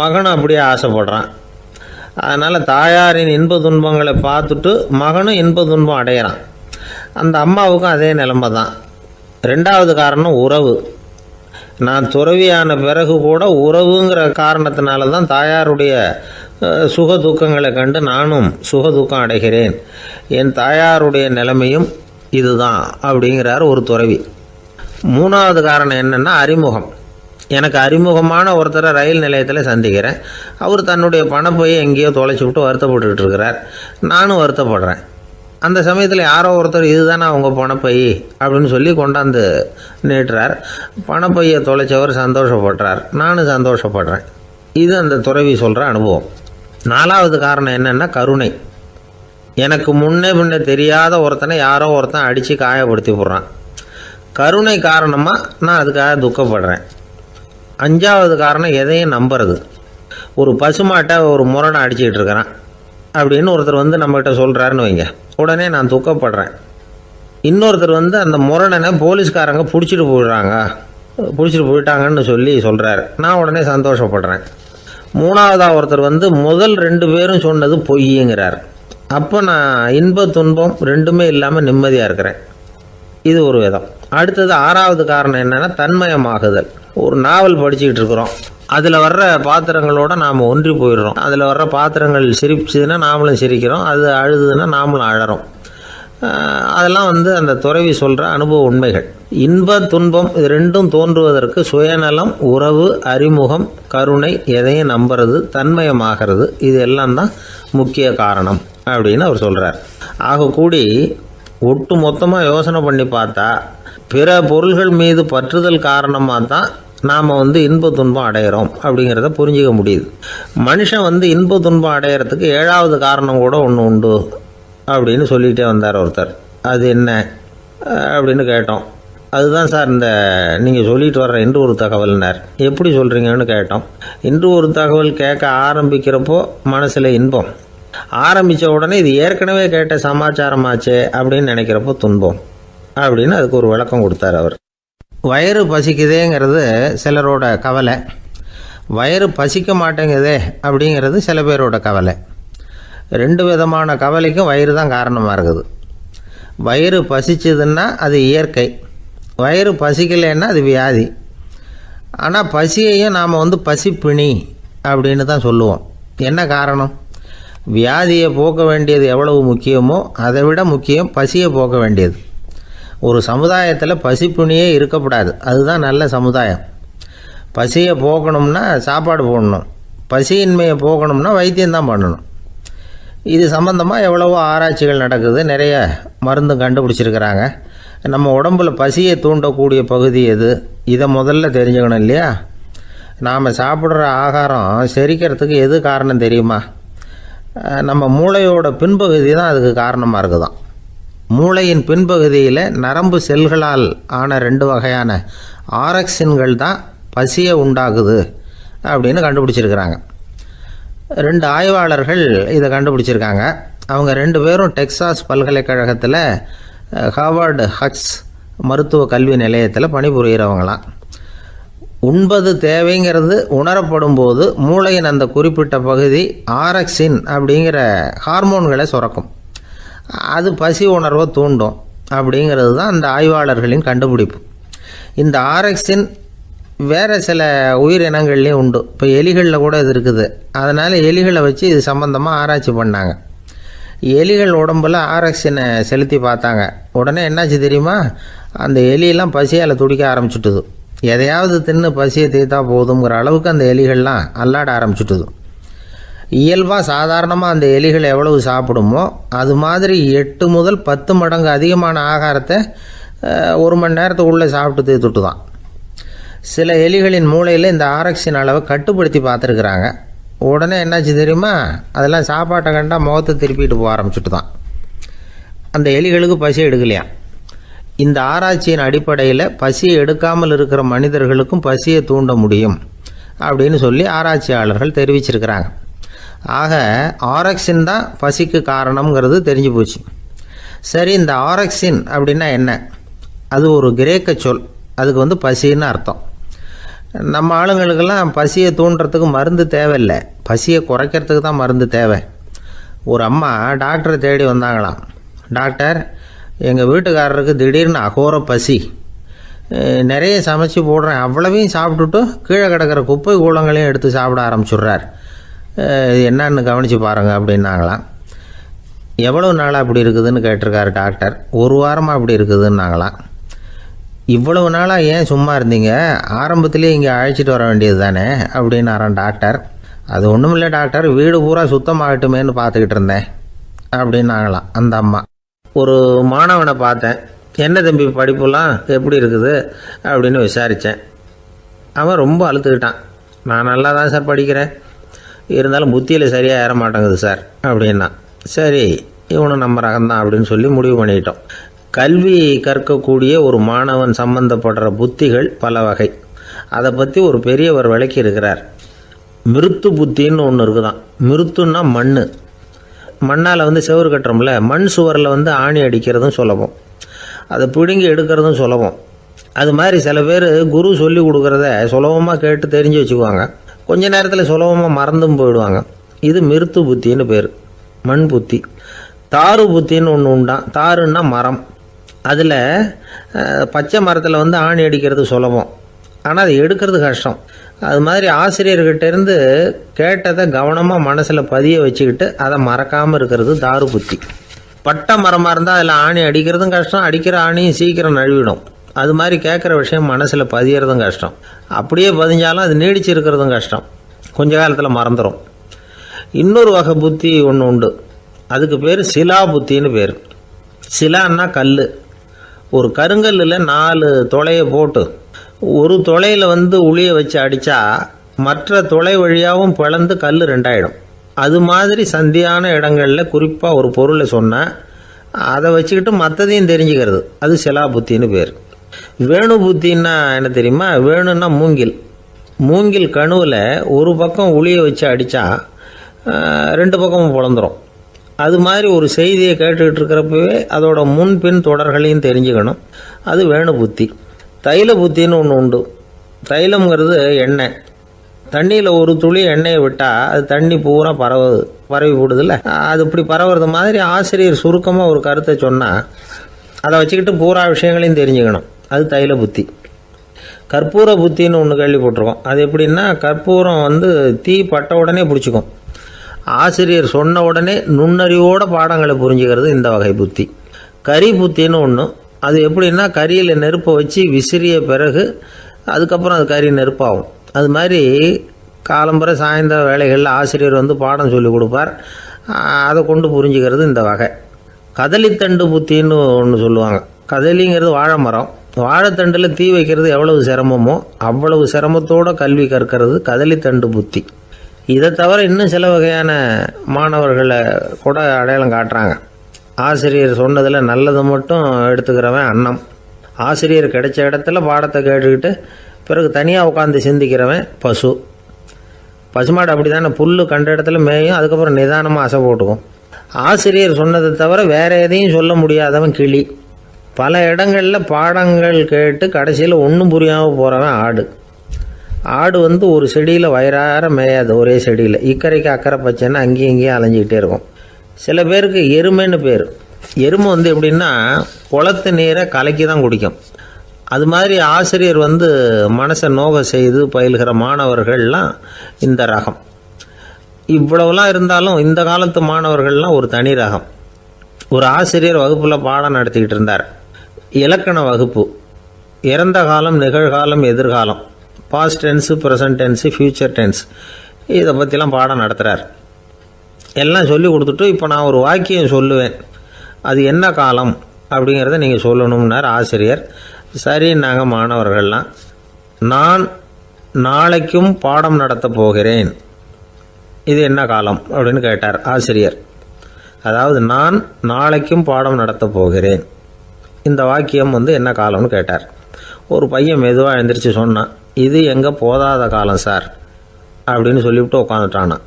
Speaker 1: மகனும் அப்படியே ஆசைப்படுறான். அதனால் தாயாரின் இன்ப துன்பங்களை பார்த்துட்டு மகனும் இன்ப துன்பம் அடையிறான். அந்த அம்மாவுக்கும் அதே நிலைமை தான். ரெண்டாவது காரணம் உறவு. நான் துறவியான பிறகு கூட உறவுங்கிற காரணத்தினால தான் தாயாருடைய சுக துக்கங்களை கண்டு நானும் சுக துக்கம் அடைகிறேன். என் தாயாருடைய நிலைமையும் இதுதான் அப்படிங்கிறார் ஒரு துறவி. மூணாவது காரணம் என்னென்னா அறிமுகம். எனக்கு அறிமுகமான ஒருத்தரை ரயில் நிலையத்தில் சந்திக்கிறேன். அவர் தன்னுடைய பணப்பையை எங்கேயோ தொலைச்சி விட்டு வருத்தப்பட்டுக்கிட்டு இருக்கிறார். நானும் வருத்தப்படுறேன். அந்த சமயத்தில் யாரோ ஒருத்தர் இதுதானே அவங்க பணப்பை அப்படின்னு சொல்லி கொண்டாந்து நீட்டுறார். பணப்பையை தொலைச்சவர் சந்தோஷப்படுறார், நானும் சந்தோஷப்படுறேன். இது அந்த துறவி சொல்கிற அனுபவம். நாலாவது காரணம் என்னென்னா கருணை. எனக்கு முன்னே தெரியாத ஒருத்தனை யாரோ ஒருத்தன் அடித்து காயப்படுத்தி போடுறான். கருணை காரணமாக நான் அதுக்காக துக்கப்படுறேன். அஞ்சாவது காரணம் எதையும் நம்புறது. ஒரு பசுமாட்டை ஒரு முரணை அடிச்சுக்கிட்டு இருக்கிறான் அப்படின்னு ஒருத்தர் நம்மகிட்ட சொல்கிறாருன்னு வைங்க, உடனே நான் துக்கப்படுறேன். இன்னொருத்தர் அந்த முரணனை போலீஸ்காரங்க பிடிச்சிட்டு போயிட்டாங்கன்னு சொல்கிறாரு, நான் உடனே சந்தோஷப்படுறேன். மூணாவதாக ஒருத்தர் முதல் 2 பேரும் சொன்னது பொய்யுங்கிறார். அப்போ நான் இன்ப துன்பம் ரெண்டுமே இல்லாமல் நிம்மதியாக இருக்கிறேன். இது ஒரு விதம். அடுத்தது 6வது காரணம் என்னென்னா தன்மயமாகுதல். ஒரு நாவல் படிச்சுக்கிட்டு இருக்கிறோம், அதில் வர்ற பாத்திரங்களோட நாம் ஒன்றி போயிடுறோம். அதில் வர்ற பாத்திரங்கள் சிரிச்சுதுன்னா நாமளும் சிரிக்கிறோம், அது அழுதுன்னா நாமளும் அழறோம். அதெல்லாம் அந்த துறவி சொல்கிற அனுபவ உண்மைகள். இன்ப துன்பம் இது ரெண்டும் தோன்றுவதற்கு சுயநலம், உறவு, அறிமுகம், கருணை, எதையும் நம்புறது, தன்மயமாகிறது, இது எல்லாம் தான் முக்கிய காரணம் அப்படின்னு அவர் சொல்கிறார். ஆகக்கூடி ஒட்டு மொத்தமாக யோசனை பண்ணி பார்த்தா பிற பொருள்கள் மீது பற்றுதல் காரணமாக தான் நாம் இன்ப துன்பம் அடையிறோம் அப்படிங்கிறத புரிஞ்சிக்க முடியுது. மனுஷன் இன்ப துன்பம் அடையிறதுக்கு 7வது காரணம் கூட ஒன்று உண்டு அப்படின்னு சொல்லிகிட்டே வந்தார் ஒருத்தர். அது என்ன அப்படின்னு கேட்டோம். அதுதான் சார் இந்த நீங்கள் சொல்லிட்டு வர்ற இன்று ஒரு தகவல்னார். எப்படி சொல்கிறீங்கன்னு கேட்டோம். இன்று ஒரு தகவல் கேட்க ஆரம்பிக்கிறப்போ மனசில் இன்பம், ஆரம்பித்த உடனே இது ஏற்கனவே கேட்ட சமாச்சாரமாச்சே அப்படின்னு நினைக்கிறப்போ துன்பம் அப்படின்னு அதுக்கு ஒரு விளக்கம் கொடுத்தார் அவர். வயிறு பசிக்குதேங்கிறது சிலரோட கவலை, வயிறு பசிக்க மாட்டேங்குதே அப்படிங்கிறது சில பேரோட கவலை. 2 விதமான கவலைக்கும் வயிறு தான் காரணமாக இருக்குது. வயிறு பசிச்சதுன்னா அது இயற்கை, வயிறு பசிக்கலைன்னா அது வியாதி. ஆனால் பசியையும் நாம் பசிப்பிணி அப்படின்னு தான் சொல்லுவோம். என்ன காரணம்? வியாதியை போக்க வேண்டியது எவ்வளவு முக்கியமோ அதை விட முக்கியம் பசியை போக்க வேண்டியது. ஒரு சமுதாயத்தில் பசிப்புணியே இருக்கக்கூடாது, அதுதான் நல்ல சமுதாயம். பசியை போக்கணும்னா சாப்பாடு போடணும், பசியின்மையை போக்கணும்னா வைத்தியம்தான் பண்ணணும். இது சம்பந்தமாக எவ்வளவோ ஆராய்ச்சிகள் நடக்குது, நிறைய மருந்து கண்டுபிடிச்சிருக்கிறாங்க. நம்ம உடம்பில் பசியை தூண்டக்கூடிய பகுதி எது, இதை முதல்ல தெரிஞ்சுக்கணும் இல்லையா? நாம் சாப்பிட்ற ஆகாரம் செரிக்கிறதுக்கு எது காரணம் தெரியுமா? நம்ம மூளையோட பின்பகுதி தான் அதுக்கு காரணமாக இருக்குதாம். மூளையின் பின்பகுதியில் நரம்பு செல்களால் ஆன 2 வகையான ஆரக்சின்கள் தான் பசியை உண்டாகுது அப்படின்னு கண்டுபிடிச்சிருக்கிறாங்க. 2 ஆய்வாளர்கள் இதை கண்டுபிடிச்சிருக்காங்க. அவங்க 2 பேரும் டெக்சாஸ் பல்கலைக்கழகத்தில் ஹார்வர்டு ஹக்ஸ் மருத்துவ கல்வி நிலையத்தில் பணிபுரிகிறவங்களாம். உண்பது தேவைங்கிறது உணரப்படும் போது மூளையின் அந்த குறிப்பிட்ட பகுதி ஆரக்சின் அப்படிங்கிற ஹார்மோன்களை சுரக்கும். அது பசி உணர்வை தூண்டும் அப்படிங்கிறது தான் அந்த ஆய்வாளர்களின் கண்டுபிடிப்பு. இந்த ஆரக்சின் வேறு சில உயிரினங்கள்லேயும் உண்டு. இப்போ எலிகளில் கூட இது இருக்குது. அதனால் எலிகளை வச்சு இது சம்மந்தமாக ஆராய்ச்சி பண்ணாங்க. எலிகள் உடம்பில் ஆரக்சினை செலுத்தி பார்த்தாங்க. உடனே என்னாச்சு தெரியுமா? அந்த எலியெல்லாம் பசியால் துடிக்க ஆரம்பிச்சுட்டுது. எதையாவது தின்னு பசியை தீர்த்தா போதுங்கிற அளவுக்கு அந்த எலிகள்லாம் அல்லாட ஆரம்பிச்சுட்டுது. இயல்பாக சாதாரணமாக அந்த எலிகள் எவ்வளவு சாப்பிடுமோ அது மாதிரி 8 முதல் 10 மடங்கு அதிகமான ஆகாரத்தை 1 மணி நேரத்துக்குள்ளே சாப்பிட்டு தீர்த்துட்டு தான். சில எலிகளின் மூளையில் இந்த ஆரக்சின் அளவை கட்டுப்படுத்தி பார்த்துருக்குறாங்க. உடனே என்னாச்சு தெரியுமா, அதெல்லாம் சாப்பாட்டை கண்டால் முகத்தை திருப்பிட்டு போக ஆரம்பிச்சுட்டு தான். அந்த எலிகளுக்கு பசி எடுக்கலையாம். இந்த ஆராய்ச்சியின் அடிப்படையில் பசியை எடுக்காமல் இருக்கிற மனிதர்களுக்கும் பசியை தூண்ட முடியும் அப்படின்னு சொல்லி ஆராய்ச்சியாளர்கள் தெரிவிச்சிருக்கிறாங்க. ஆக ஆரக்சின் தான் பசிக்கு காரணம்ங்கிறது தெரிஞ்சு போச்சு. சரி, இந்த ஆரக்சின் அப்படின்னா என்ன? அது ஒரு கிரேக்க சொல். அதுக்கு பசின்னு அர்த்தம். நம்ம ஆளுங்களுக்கெல்லாம் பசியை தூண்டுறதுக்கு மருந்து தேவையில்லை, பசியை குறைக்கிறதுக்கு தான் மருந்து தேவை. ஒரு அம்மா டாக்டரை தேடி வந்தாங்களாம். டாக்டர், எங்கள் வீட்டுக்காரருக்கு திடீர்னு அகோர பசி, நிறைய சமைச்சு போடுறேன், அவ்வளவையும் சாப்பிட்டுட்டு கீழே கிடக்கிற குப்பை கூலங்களையும் எடுத்து சாப்பிட ஆரம்பிச்சுட்றார், என்னன்னு கவனித்து பாருங்கள் அப்படின்னாங்களாம். எவ்வளோ நாளாக அப்படி இருக்குதுன்னு கேட்டிருக்காரு டாக்டர். 1 வாரமாக அப்படி இருக்குதுன்னாங்களாம். இவ்வளவு நாளாக ஏன் சும்மா இருந்தீங்க, ஆரம்பத்திலே இங்கே அழைச்சிட்டு வர வேண்டியது தானே அப்படின்னாரான் டாக்டர். அது ஒன்றும் இல்லை டாக்டர், வீடு பூரா சுத்தமாகட்டுமேன்னு பார்த்துக்கிட்டு இருந்தேன் அப்படின்னாங்களாம் அந்த அம்மா. ஒரு மாணவனை பார்த்தேன். என்ன தம்பி படிப்புலாம் எப்படி இருக்குது அப்படின்னு விசாரித்தேன். அவன் ரொம்ப அழுத்துக்கிட்டான். நான் நல்லா தான் சார் படிக்கிறேன், இருந்தாலும் புத்தியில் சரியாக ஏற மாட்டேங்குது சார் அப்படின்னா. சரி, இவனும் நம்ம ரகம்தான் அப்படின்னு சொல்லி முடிவு பண்ணிட்டோம். கல்வி கற்கக்கூடிய ஒரு மாணவன் சம்பந்தப்படுற புத்திகள் பல வகை. அதை பற்றி ஒரு பெரியவர் விளக்கி இருக்கிறார். மிருத்து புத்தின்னு ஒன்று இருக்குதான். மிருத்துன்னா மண்ணால் செவுறு கட்டுறோம்ல, மண் சுவரில் ஆணி அடிக்கிறதும் சுலபம், அதை பிடுங்கி எடுக்கிறதும் சுலபம். அது மாதிரி சில பேர் குரு சொல்லி கொடுக்குறத சுலபமாக கேட்டு தெரிஞ்சு வச்சுக்குவாங்க, கொஞ்ச நேரத்தில் சுலபமாக மறந்தும் போயிடுவாங்க. இது மிருத்து புத்தின்னு பேர், மண் புத்தி. தாரு புத்தின்னு ஒன்று உண்டான். தாருன்னா மரம். அதில் பச்சை மரத்தில் ஆணி அடிக்கிறது சுலபம், ஆனால் அதை எடுக்கிறது கஷ்டம். அது மாதிரி ஆசிரியர்கிட்டேருந்து கேட்டதை கவனமாக மனசில் பதிய வச்சுக்கிட்டு அதை மறக்காமல் இருக்கிறது தாரு புத்தி. பட்டை மரமாக இருந்தால் அதில் ஆணி அடிக்கிறதும் கஷ்டம், அடிக்கிற ஆணியும் சீக்கிரம் நழுவிடும். அது மாதிரி கேட்குற விஷயம் மனசில் பதியறதும் கஷ்டம், அப்படியே பதிஞ்சாலும் அது நீடிச்சு இருக்கிறதும் கஷ்டம், கொஞ்ச காலத்தில் மறந்துடும். இன்னொரு வகை புத்தி ஒன்று உண்டு, அதுக்கு பேர் சிலா புத்தின்னு பேர். சிலான்னா கல். ஒரு கருங்கல்லில் 4 துளையை போட்டு ஒரு துளையில் உளியை வச்சு அடித்தா மற்ற துளை வழியாகவும் பிளந்து கல் 2 ஆகிடும். அது மாதிரி சந்தியான இடங்களில் குறிப்பாக ஒரு பொருளை சொன்னால் அதை வச்சுக்கிட்டு மற்றதையும் தெரிஞ்சுக்கிறது, அது சிலா புத்தின்னு பேர். வேணு புத்தின்னா என்ன தெரியுமா? வேணுன்னா மூங்கில் கணுவில் ஒரு பக்கம் உளியை வச்சு அடித்தா 2 பக்கமும் பிளந்துடும். அது மாதிரி ஒரு செய்தியை கேட்டுக்கிட்டு இருக்கிறப்பவே அதோட முன்பின் தொடர்களையும் தெரிஞ்சுக்கணும், அது வேணு புத்தி. தைல புத்தின்னு ஒன்று உண்டு. தைலம்ங்கிறது எண்ணெய். தண்ணியில் ஒரு துளி எண்ணெயை விட்டால் அது தண்ணி பூரா பரவி போடுதில்ல, அது இப்படி பரவுறது மாதிரி ஆசிரியர் சுருக்கமாக ஒரு கருத்தை சொன்னால் அதை வச்சுக்கிட்டு பூரா விஷயங்களையும் தெரிஞ்சுக்கணும், அது தைல புத்தி. கற்பூர புத்தின்னு ஒன்று கேள்விப்பட்டிருக்கோம். அது எப்படின்னா, கற்பூரம் தீ பட்ட உடனே பிடிச்சிக்கும். ஆசிரியர் சொன்ன உடனே நுண்ணறிவோட பாடங்களை புரிஞ்சுக்கிறது இந்த வகை புத்தி. கரி புத்தின்னு ஒன்று. அது எப்படின்னா, கரியில் நெருப்பை வச்சு விசிறிய பிறகு அதுக்கப்புறம் அது கறி நெருப்பாகும். அது மாதிரி காலம்பரை சாயந்தர வேலைகளில் ஆசிரியர் பாடம் சொல்லி கொடுப்பார், அதை கொண்டு புரிஞ்சுக்கிறது இந்த வகை. கதலித்தண்டு புத்தின்னு ஒன்று சொல்லுவாங்க. கதலிங்கிறது வாழை மரம். வாழைத்தண்டில் தீ வைக்கிறது எவ்வளவு சிரமமோ அவ்வளவு சிரமத்தோடு கல்வி கற்கிறது கதலித்தண்டு புத்தி. இதை தவிர இன்னும் சில வகையான மாணவர்களை கூட அடையாளம் காட்டுறாங்க. ஆசிரியர் சொன்னதில் நல்லதை மட்டும் எடுத்துக்கிறவன் அன்னம். ஆசிரியர் கிடைச்ச இடத்துல பாடத்தை கேட்டுக்கிட்டு பிறகு தனியாக உட்காந்து சிந்திக்கிறவன் பசுமாடு அப்படி தானே, புல் கண்ட இடத்துல மேயும், அதுக்கப்புறம் நிதானமாக அசை போட்டுக்கும். ஆசிரியர் சொன்னதை தவிர வேறு எதையும் சொல்ல முடியாதவன் கிளி. பல இடங்களில் பாடங்கள் கேட்டு கடைசியில் ஒன்றும் புரியாமல் போகிறவன் ஆடு ஒரு செடியில் வயிறார மேயாது, ஒரே செடியில் இக்கரைக்கு அக்கறை பச்சைன்னா அங்கேயும் இங்கேயும் அலைஞ்சிக்கிட்டே இருக்கும். சில பேருக்கு எருமைன்னு பேர். எருமை எப்படின்னா குளத்து நீரை கலக்கி தான் குடிக்கும். அது மாதிரி ஆசிரியர் மனசை நோக செய்து பயில்கிற மாணவர்கள்லாம் இந்த ரகம். இவ்வளவுலாம் இருந்தாலும் இந்த காலத்து மாணவர்கள்லாம் ஒரு தனி ரகம். ஒரு ஆசிரியர் வகுப்பில் பாடம் நடத்திக்கிட்டு இருந்தார். இலக்கண வகுப்பு. இறந்த காலம், நிகழ்காலம், எதிர்காலம், past tense, present tense, future tense, இதை பற்றிலாம் பாடம் நடத்துகிறார். எல்லாம் சொல்லி கொடுத்துட்டு இப்போ நான் ஒரு வாக்கியம் சொல்லுவேன், அது என்ன காலம் அப்படிங்கிறத நீங்கள் சொல்லணும்னார் ஆசிரியர். சரின்னாங்க மாணவர்கள்லாம். நான் நாளைக்கும் பாடம் நடத்தப் போகிறேன், இது என்ன காலம் அப்படின்னு கேட்டார் ஆசிரியர். அதாவது நான் நாளைக்கும் பாடம் நடத்தப் போகிறேன், இந்த வாக்கியம் என்ன காலம்னு கேட்டார். ஒரு பையன் மெதுவாக எழுந்திரிச்சு சொன்னான், இது எங்கே போதாத காலம் சார் அப்படின்னு சொல்லிவிட்டு உட்காந்துட்டானா.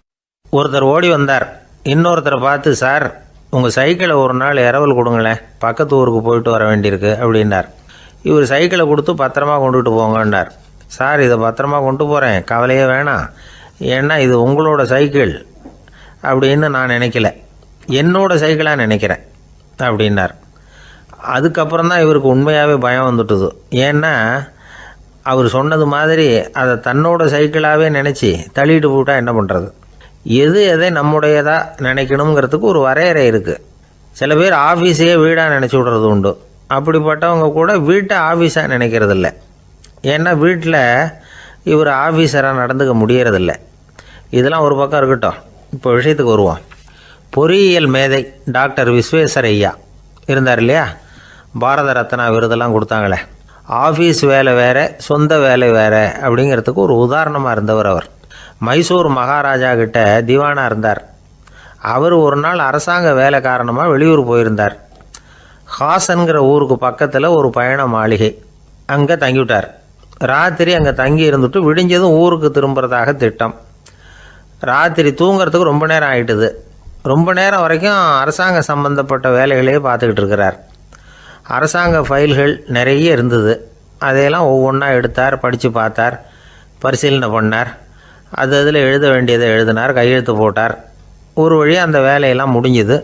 Speaker 1: ஒருத்தர் ஓடி வந்தார், இன்னொருத்தரை பார்த்து, சார் உங்கள் சைக்கிளை ஒரு நாள் இரவல் கொடுங்களேன், பக்கத்து ஊருக்கு போயிட்டு வர வேண்டியிருக்கு அப்படின்னார். இவர் சைக்கிளை கொடுத்து பத்திரமா கொண்டுட்டு போங்கன்னார். சார் இதை பத்திரமா கொண்டு போகிறேன், கவலையே வேணாம், ஏன்னா இது உங்களோட சைக்கிள் அப்படின்னு நான் நினைக்கல, என்னோட சைக்கிளாக நினைக்கிறேன் அப்படின்னார். அதுக்கப்புறம் தான் இவருக்கு உண்மையாகவே பயம் வந்துட்டுது. ஏன்னா அவர் சொன்னது மாதிரி அதை தன்னோட சைக்கிளாகவே நினச்சி தள்ளிட்டு போட்டால் என்ன பண்ணுறது? எது எதை நம்முடையதாக நினைக்கணுங்கிறதுக்கு ஒரு வரையறை இருக்குது. சில பேர் ஆஃபீஸையே வீடாக நினச்சி விடுறது உண்டு. அப்படிப்பட்டவங்க கூட வீட்டை ஆஃபீஸாக நினைக்கிறதில்ல. ஏன்னா வீட்டில் இவர் ஆஃபீஸராக நடந்துக்க முடியறதில்ல. இதெல்லாம் ஒரு பக்கம் இருக்கட்டும், இப்போ விஷயத்துக்கு வருவோம். பொறியியல் மேதை டாக்டர் விஸ்வேஸ்வரய்யா இருந்தார் இல்லையா, பாரத ரத்னா விருதெல்லாம் கொடுத்தாங்களே. ஆஃபீஸ் வேலை வேறு, சொந்த வேலை வேறு அப்படிங்கிறதுக்கு ஒரு உதாரணமாக இருந்தவர் அவர். மைசூர் மகாராஜா கிட்ட திவானாக இருந்தார். அவர் ஒரு நாள் அரசாங்க வேலை காரணமாக வெளியூர் போயிருந்தார். ஹாசன்கிற ஊருக்கு பக்கத்தில் ஒரு பயண மாளிகை, அங்கே தங்கிவிட்டார். ராத்திரி அங்கே தங்கி இருந்துட்டு விடிஞ்சதும் ஊருக்கு திரும்புறதாக திட்டம். ராத்திரி தூங்கிறதுக்கு ரொம்ப நேரம் ஆகிட்டுது. ரொம்ப நேரம் வரைக்கும் அரசாங்க சம்பந்தப்பட்ட வேலைகளையே பார்த்துக்கிட்டு இருக்கிறார். அரசாங்க ஃபைல்கள் நிறைய இருந்தது. அதையெல்லாம் ஒவ்வொன்றா எடுத்தார், படித்து பார்த்தார், பரிசீலனை பண்ணார். அதில் எழுத வேண்டியதை எழுதினார், கையெழுத்து போட்டார். ஒரு வழியாக அந்த வேலையெல்லாம் முடிஞ்சுது.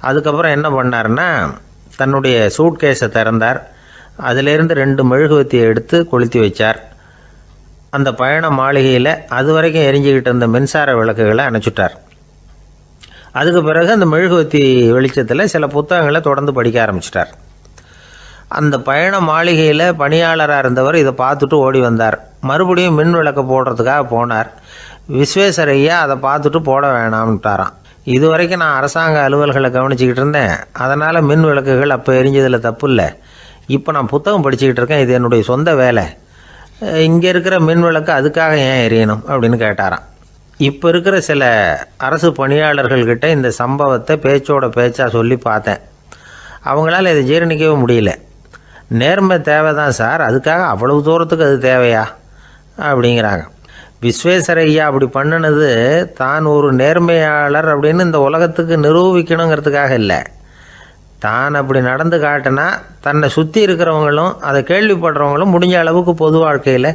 Speaker 1: அதுக்கப்புறம் என்ன பண்ணார்னா, தன்னுடைய சூட்கேஸை திறந்தார். அதிலேருந்து 2 மெழுகுவத்தியை எடுத்து கொளுத்தி வச்சார். அந்த பயண மாளிகையில் அது வரைக்கும் எரிஞ்சிக்கிட்டு இருந்த மின்சார விளக்குகளை அணைச்சிட்டார். அதுக்கு பிறகு அந்த மெழுகுவத்தி வெளிச்சத்தில் சில புத்தகங்களை தொடர்ந்து படிக்க ஆரம்பிச்சிட்டார். அந்த பயண மாளிகையில் பணியாளராக இருந்தவர் இதை பார்த்துட்டு ஓடி வந்தார். மறுபடியும் மின் விளக்கு போடுறதுக்காக போனார். விஸ்வேஸ்வரய்யா அதை பார்த்துட்டு போட வேணாம்ட்டாராம். இது வரைக்கும் நான் அரசாங்க அலுவல்களை கவனிச்சிக்கிட்டு இருந்தேன், அதனால் மின் விளக்குகள் அப்போ எரிஞ்சதில் தப்பு இல்லை. இப்போ நான் புத்தகம் படிச்சுக்கிட்டு இருக்கேன், இது என்னுடைய சொந்த வேலை, இங்கே இருக்கிற மின் விளக்கு அதுக்காக ஏன் எரியணும் அப்படின்னு கேட்டாராம். இப்போ இருக்கிற சில அரசு பணியாளர்கள்கிட்ட இந்த சம்பவத்தை பேச்சோட பேச்சாக சொல்லி பார்த்தேன். அவங்களால இதை ஜீரணிக்கவே முடியல. நேர்மை தேவை தான் சார், அதுக்காக அவ்வளவு தூரத்துக்கு அது தேவையா அப்படிங்கிறாங்க. விஸ்வேஸ்வரய்யா அப்படி பண்ணினது தான் ஒரு நேர்மையாளர் அப்படின்னு இந்த உலகத்துக்கு நிரூபிக்கணுங்கிறதுக்காக இல்லை. தான் அப்படி நடந்து காட்டினா தன்னை சுற்றி இருக்கிறவங்களும் அதை கேள்விப்படுறவங்களும் முடிஞ்ச அளவுக்கு பொது வாழ்க்கையில்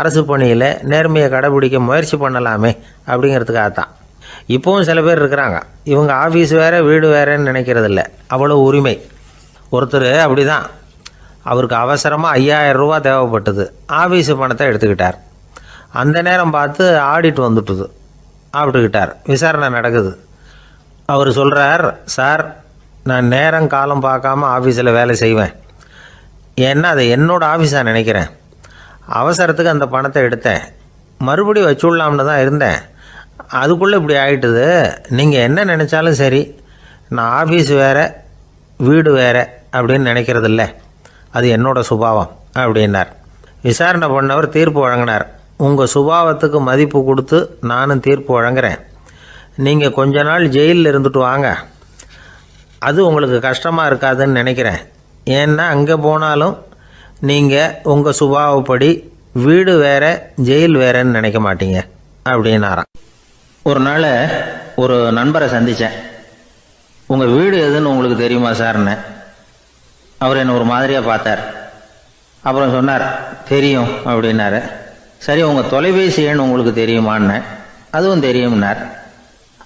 Speaker 1: அரசு பணியில் நேர்மையை கடைபிடிக்க முயற்சி பண்ணலாமே அப்படிங்கிறதுக்காகத்தான். இப்போவும் சில பேர் இருக்கிறாங்க, இவங்க ஆஃபீஸ் வேறு வீடு வேறேன்னு நினைக்கிறதில்ல, அவ்வளோ உரிமை. ஒருத்தர் அப்படி தான், அவருக்கு அவசரமாக 5000 ரூபா தேவைப்பட்டது. ஆஃபீஸு பணத்தை எடுத்துக்கிட்டார். அந்த நேரம் பார்த்து ஆடிட் வந்துட்டுது, ஆப்பிட்டுக்கிட்டார். விசாரணை நடக்குது. அவர் சொல்கிறார், சார் நான் நேரம் காலம் பார்க்காம ஆஃபீஸில் வேலை செய்வேன், ஏன்னா அதை என்னோடய ஆஃபீஸாக நினைக்கிறேன். அவசரத்துக்கு அந்த பணத்தை எடுத்தேன், மறுபடியும் வச்சுடலாம்னு தான் இருந்தேன், அதுக்குள்ளே இப்படி ஆகிட்டுது. நீங்கள் என்ன நினச்சாலும் சரி, நான் ஆஃபீஸ் வேறு வீடு வேறு அப்படின்னு நினைக்கிறதில்ல, அது என்னோடய சுபாவம் அப்படின்னார். விசாரணை பண்ணவர் தீர்ப்பு வழங்கினார். உங்கள் சுபாவத்துக்கு மதிப்பு கொடுத்து நானும் தீர்ப்பு வழங்குறேன். நீங்கள் கொஞ்ச நாள் ஜெயிலில் இருந்துட்டு வாங்க, அது உங்களுக்கு கஷ்டமாக இருக்காதுன்னு நினைக்கிறேன். ஏன்னா அங்கே போனாலும் நீங்கள் உங்கள் சுபாவப்படி வீடு வேற ஜெயில் வேறன்னு நினைக்க மாட்டீங்க அப்படின்னாராம். ஒரு நாள் ஒரு நண்பரை சந்தித்தேன். உங்கள் வீடு எதுன்னு உங்களுக்கு தெரியுமா சார்ன்னு. அவர் என்னை ஒரு மாதிரியாக பார்த்தார். அப்புறம் சொன்னார், தெரியும் அப்படின்னாரு. சரி, உங்கள் தொலைபேசி எண் உங்களுக்கு தெரியுமான்னு. அதுவும் தெரியும்னார்.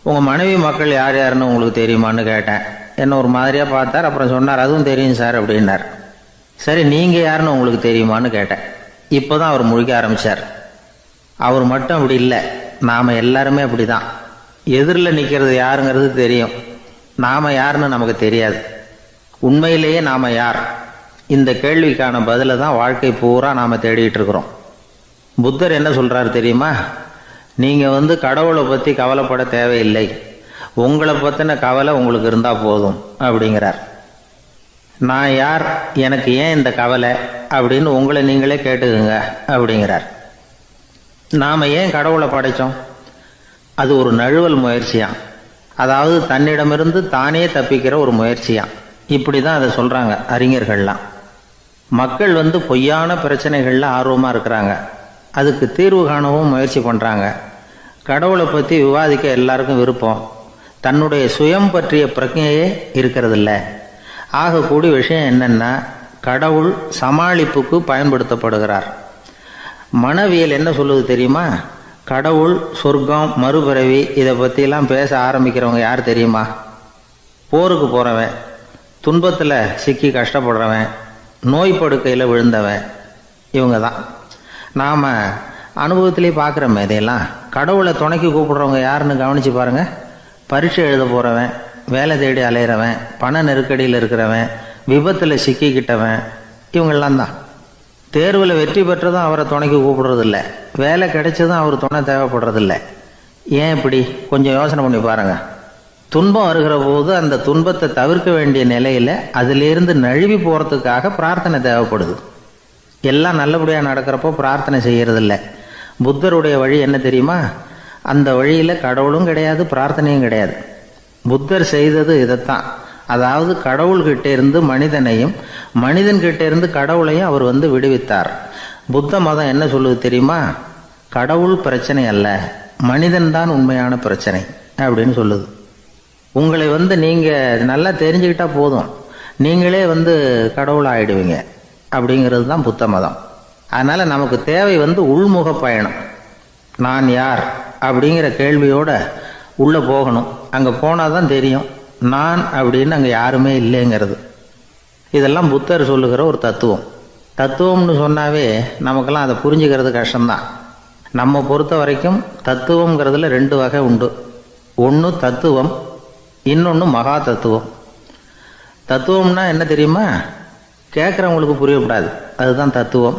Speaker 1: உங்கள் மனைவி மக்கள் யார் யாருன்னு உங்களுக்கு தெரியுமான்னு கேட்டேன். என்ன ஒரு மாதிரியாக பார்த்தார். அப்புறம் சொன்னார், அதுவும் தெரியும் சார் அப்படின்னார். சரி, நீங்கள் யாருன்னு உங்களுக்கு தெரியுமான்னு கேட்டேன். இப்போ தான் அவர் முழிக்க ஆரம்பித்தார். அவர் மட்டும் அப்படி இல்லை, நாம் எல்லாருமே அப்படி தான். எதிரில் நிற்கிறது யாருங்கிறது தெரியும், நாம் யாருன்னு நமக்கு தெரியாது. உண்மையிலேயே நாம் யார்? இந்த கேள்விக்கான பதிலை தான் வாழ்க்கை பூரா நாம் தேடிட்டு இருக்கிறோம். புத்தர் என்ன சொல்கிறார் தெரியுமா? நீங்கள் கடவுளை பற்றி கவலைப்பட தேவையில்லை, உங்களை பற்றின கவலை உங்களுக்கு இருந்தால் போதும் அப்படிங்கிறார். நான் யார், எனக்கு ஏன் இந்த கவலை அப்படின்னு உங்களை நீங்களே கேட்டுக்குங்க அப்படிங்கிறார். நாம் ஏன் கடவுளை படைத்தோம்? அது ஒரு நழுவல் முயற்சியாம். அதாவது தன்னிடமிருந்து தானே தப்பிக்கிற ஒரு முயற்சியாம். இப்படி தான் அதை சொல்கிறாங்க அறிஞர்கள்லாம். மக்கள் பொய்யான பிரச்சனைகளில் ஆர்வமாக இருக்கிறாங்க. அதுக்கு தீர்வு காணவும் முயற்சி பண்ணுறாங்க. கடவுளை பற்றி விவாதிக்க எல்லாருக்கும் விருப்பம். தன்னுடைய சுயம் பற்றிய பிரஜையே இருக்கிறதில்ல. ஆகக்கூடிய விஷயம் என்னென்னா, கடவுள் சமாளிப்புக்கு பயன்படுத்தப்படுகிறார். மனவியல் என்ன சொல்லுது தெரியுமா? கடவுள், சொர்க்கம், மறுபிறவி இதை பற்றிலாம் பேச ஆரம்பிக்கிறவங்க யார் தெரியுமா? போருக்கு போகிறவன், துன்பத்தில் சிக்கி கஷ்டப்படுறவன், நோய் படுக்கையில் விழுந்தவன், இவங்க தான். நாம் அனுபவத்திலே பார்க்குறோமே இதையெல்லாம். கடவுளை துணைக்கு கூப்பிடுறவங்க யாருன்னு கவனித்து பாருங்கள். பரீட்சை எழுத போகிறவன், வேலை தேடி அலையிறவன், பண நெருக்கடியில் இருக்கிறவன், விபத்தில் சிக்கிக்கிட்டவன், இவங்கெல்லாம் தான். தேர்வில் வெற்றி பெற்றதும் அவரை துணைக்கு கூப்பிடுறதில்ல, வேலை கிடைச்சதும் அவர் துணை தேவைப்படுறதில்ல. ஏன் இப்படி? கொஞ்சம் யோசனை பண்ணி பாருங்கள். துன்பம் வருகிற போது அந்த துன்பத்தை தவிர்க்க வேண்டிய நிலையில் அதிலிருந்து நழுவி போகிறதுக்காக பிரார்த்தனை தேவைப்படுது. எல்லாம் நல்லபடியாக நடக்கிறப்போ பிரார்த்தனை செய்கிறதில்ல. புத்தருடைய வழி என்ன தெரியுமா? அந்த வழியில் கடவுளும் கிடையாது, பிரார்த்தனையும் கிடையாது. புத்தர் செய்தது இதைத்தான். அதாவது கடவுள்கிட்ட இருந்து மனிதனையும், மனிதன்கிட்ட இருந்து கடவுளையும் அவர் விடுவித்தார். புத்த மதம் என்ன சொல்லுது தெரியுமா? கடவுள் பிரச்சனை அல்ல, மனிதன்தான் உண்மையான பிரச்சனை அப்படின்னு சொல்லுது. உங்களை நீங்கள் நல்லா தெரிஞ்சுக்கிட்டா போதும், நீங்களே கடவுள் ஆகிடுவீங்க அப்படிங்கிறது தான் புத்த மதம். அதனால் நமக்கு தேவை உள்முக பயணம். நான் யார் அப்படிங்கிற கேள்வியோட உள்ளே போகணும். அங்கே போனால் தான் தெரியும் நான் அப்படின்னு அங்கே யாருமே இல்லைங்கிறது. இதெல்லாம் புத்தர் சொல்லுகிற ஒரு தத்துவம். தத்துவம்னு சொன்னாவே நமக்கெல்லாம் அதை புரிஞ்சுக்கிறது கஷ்டம்தான். நம்ம பொறுத்த வரைக்கும் தத்துவங்கிறதுல 2 வகை உண்டு. ஒன்று தத்துவம், இன்னொன்று மகா தத்துவம். தத்துவம்னா என்ன தெரியுமா? கேட்குறவங்களுக்கு புரியக்கூடாது, அதுதான் தத்துவம்.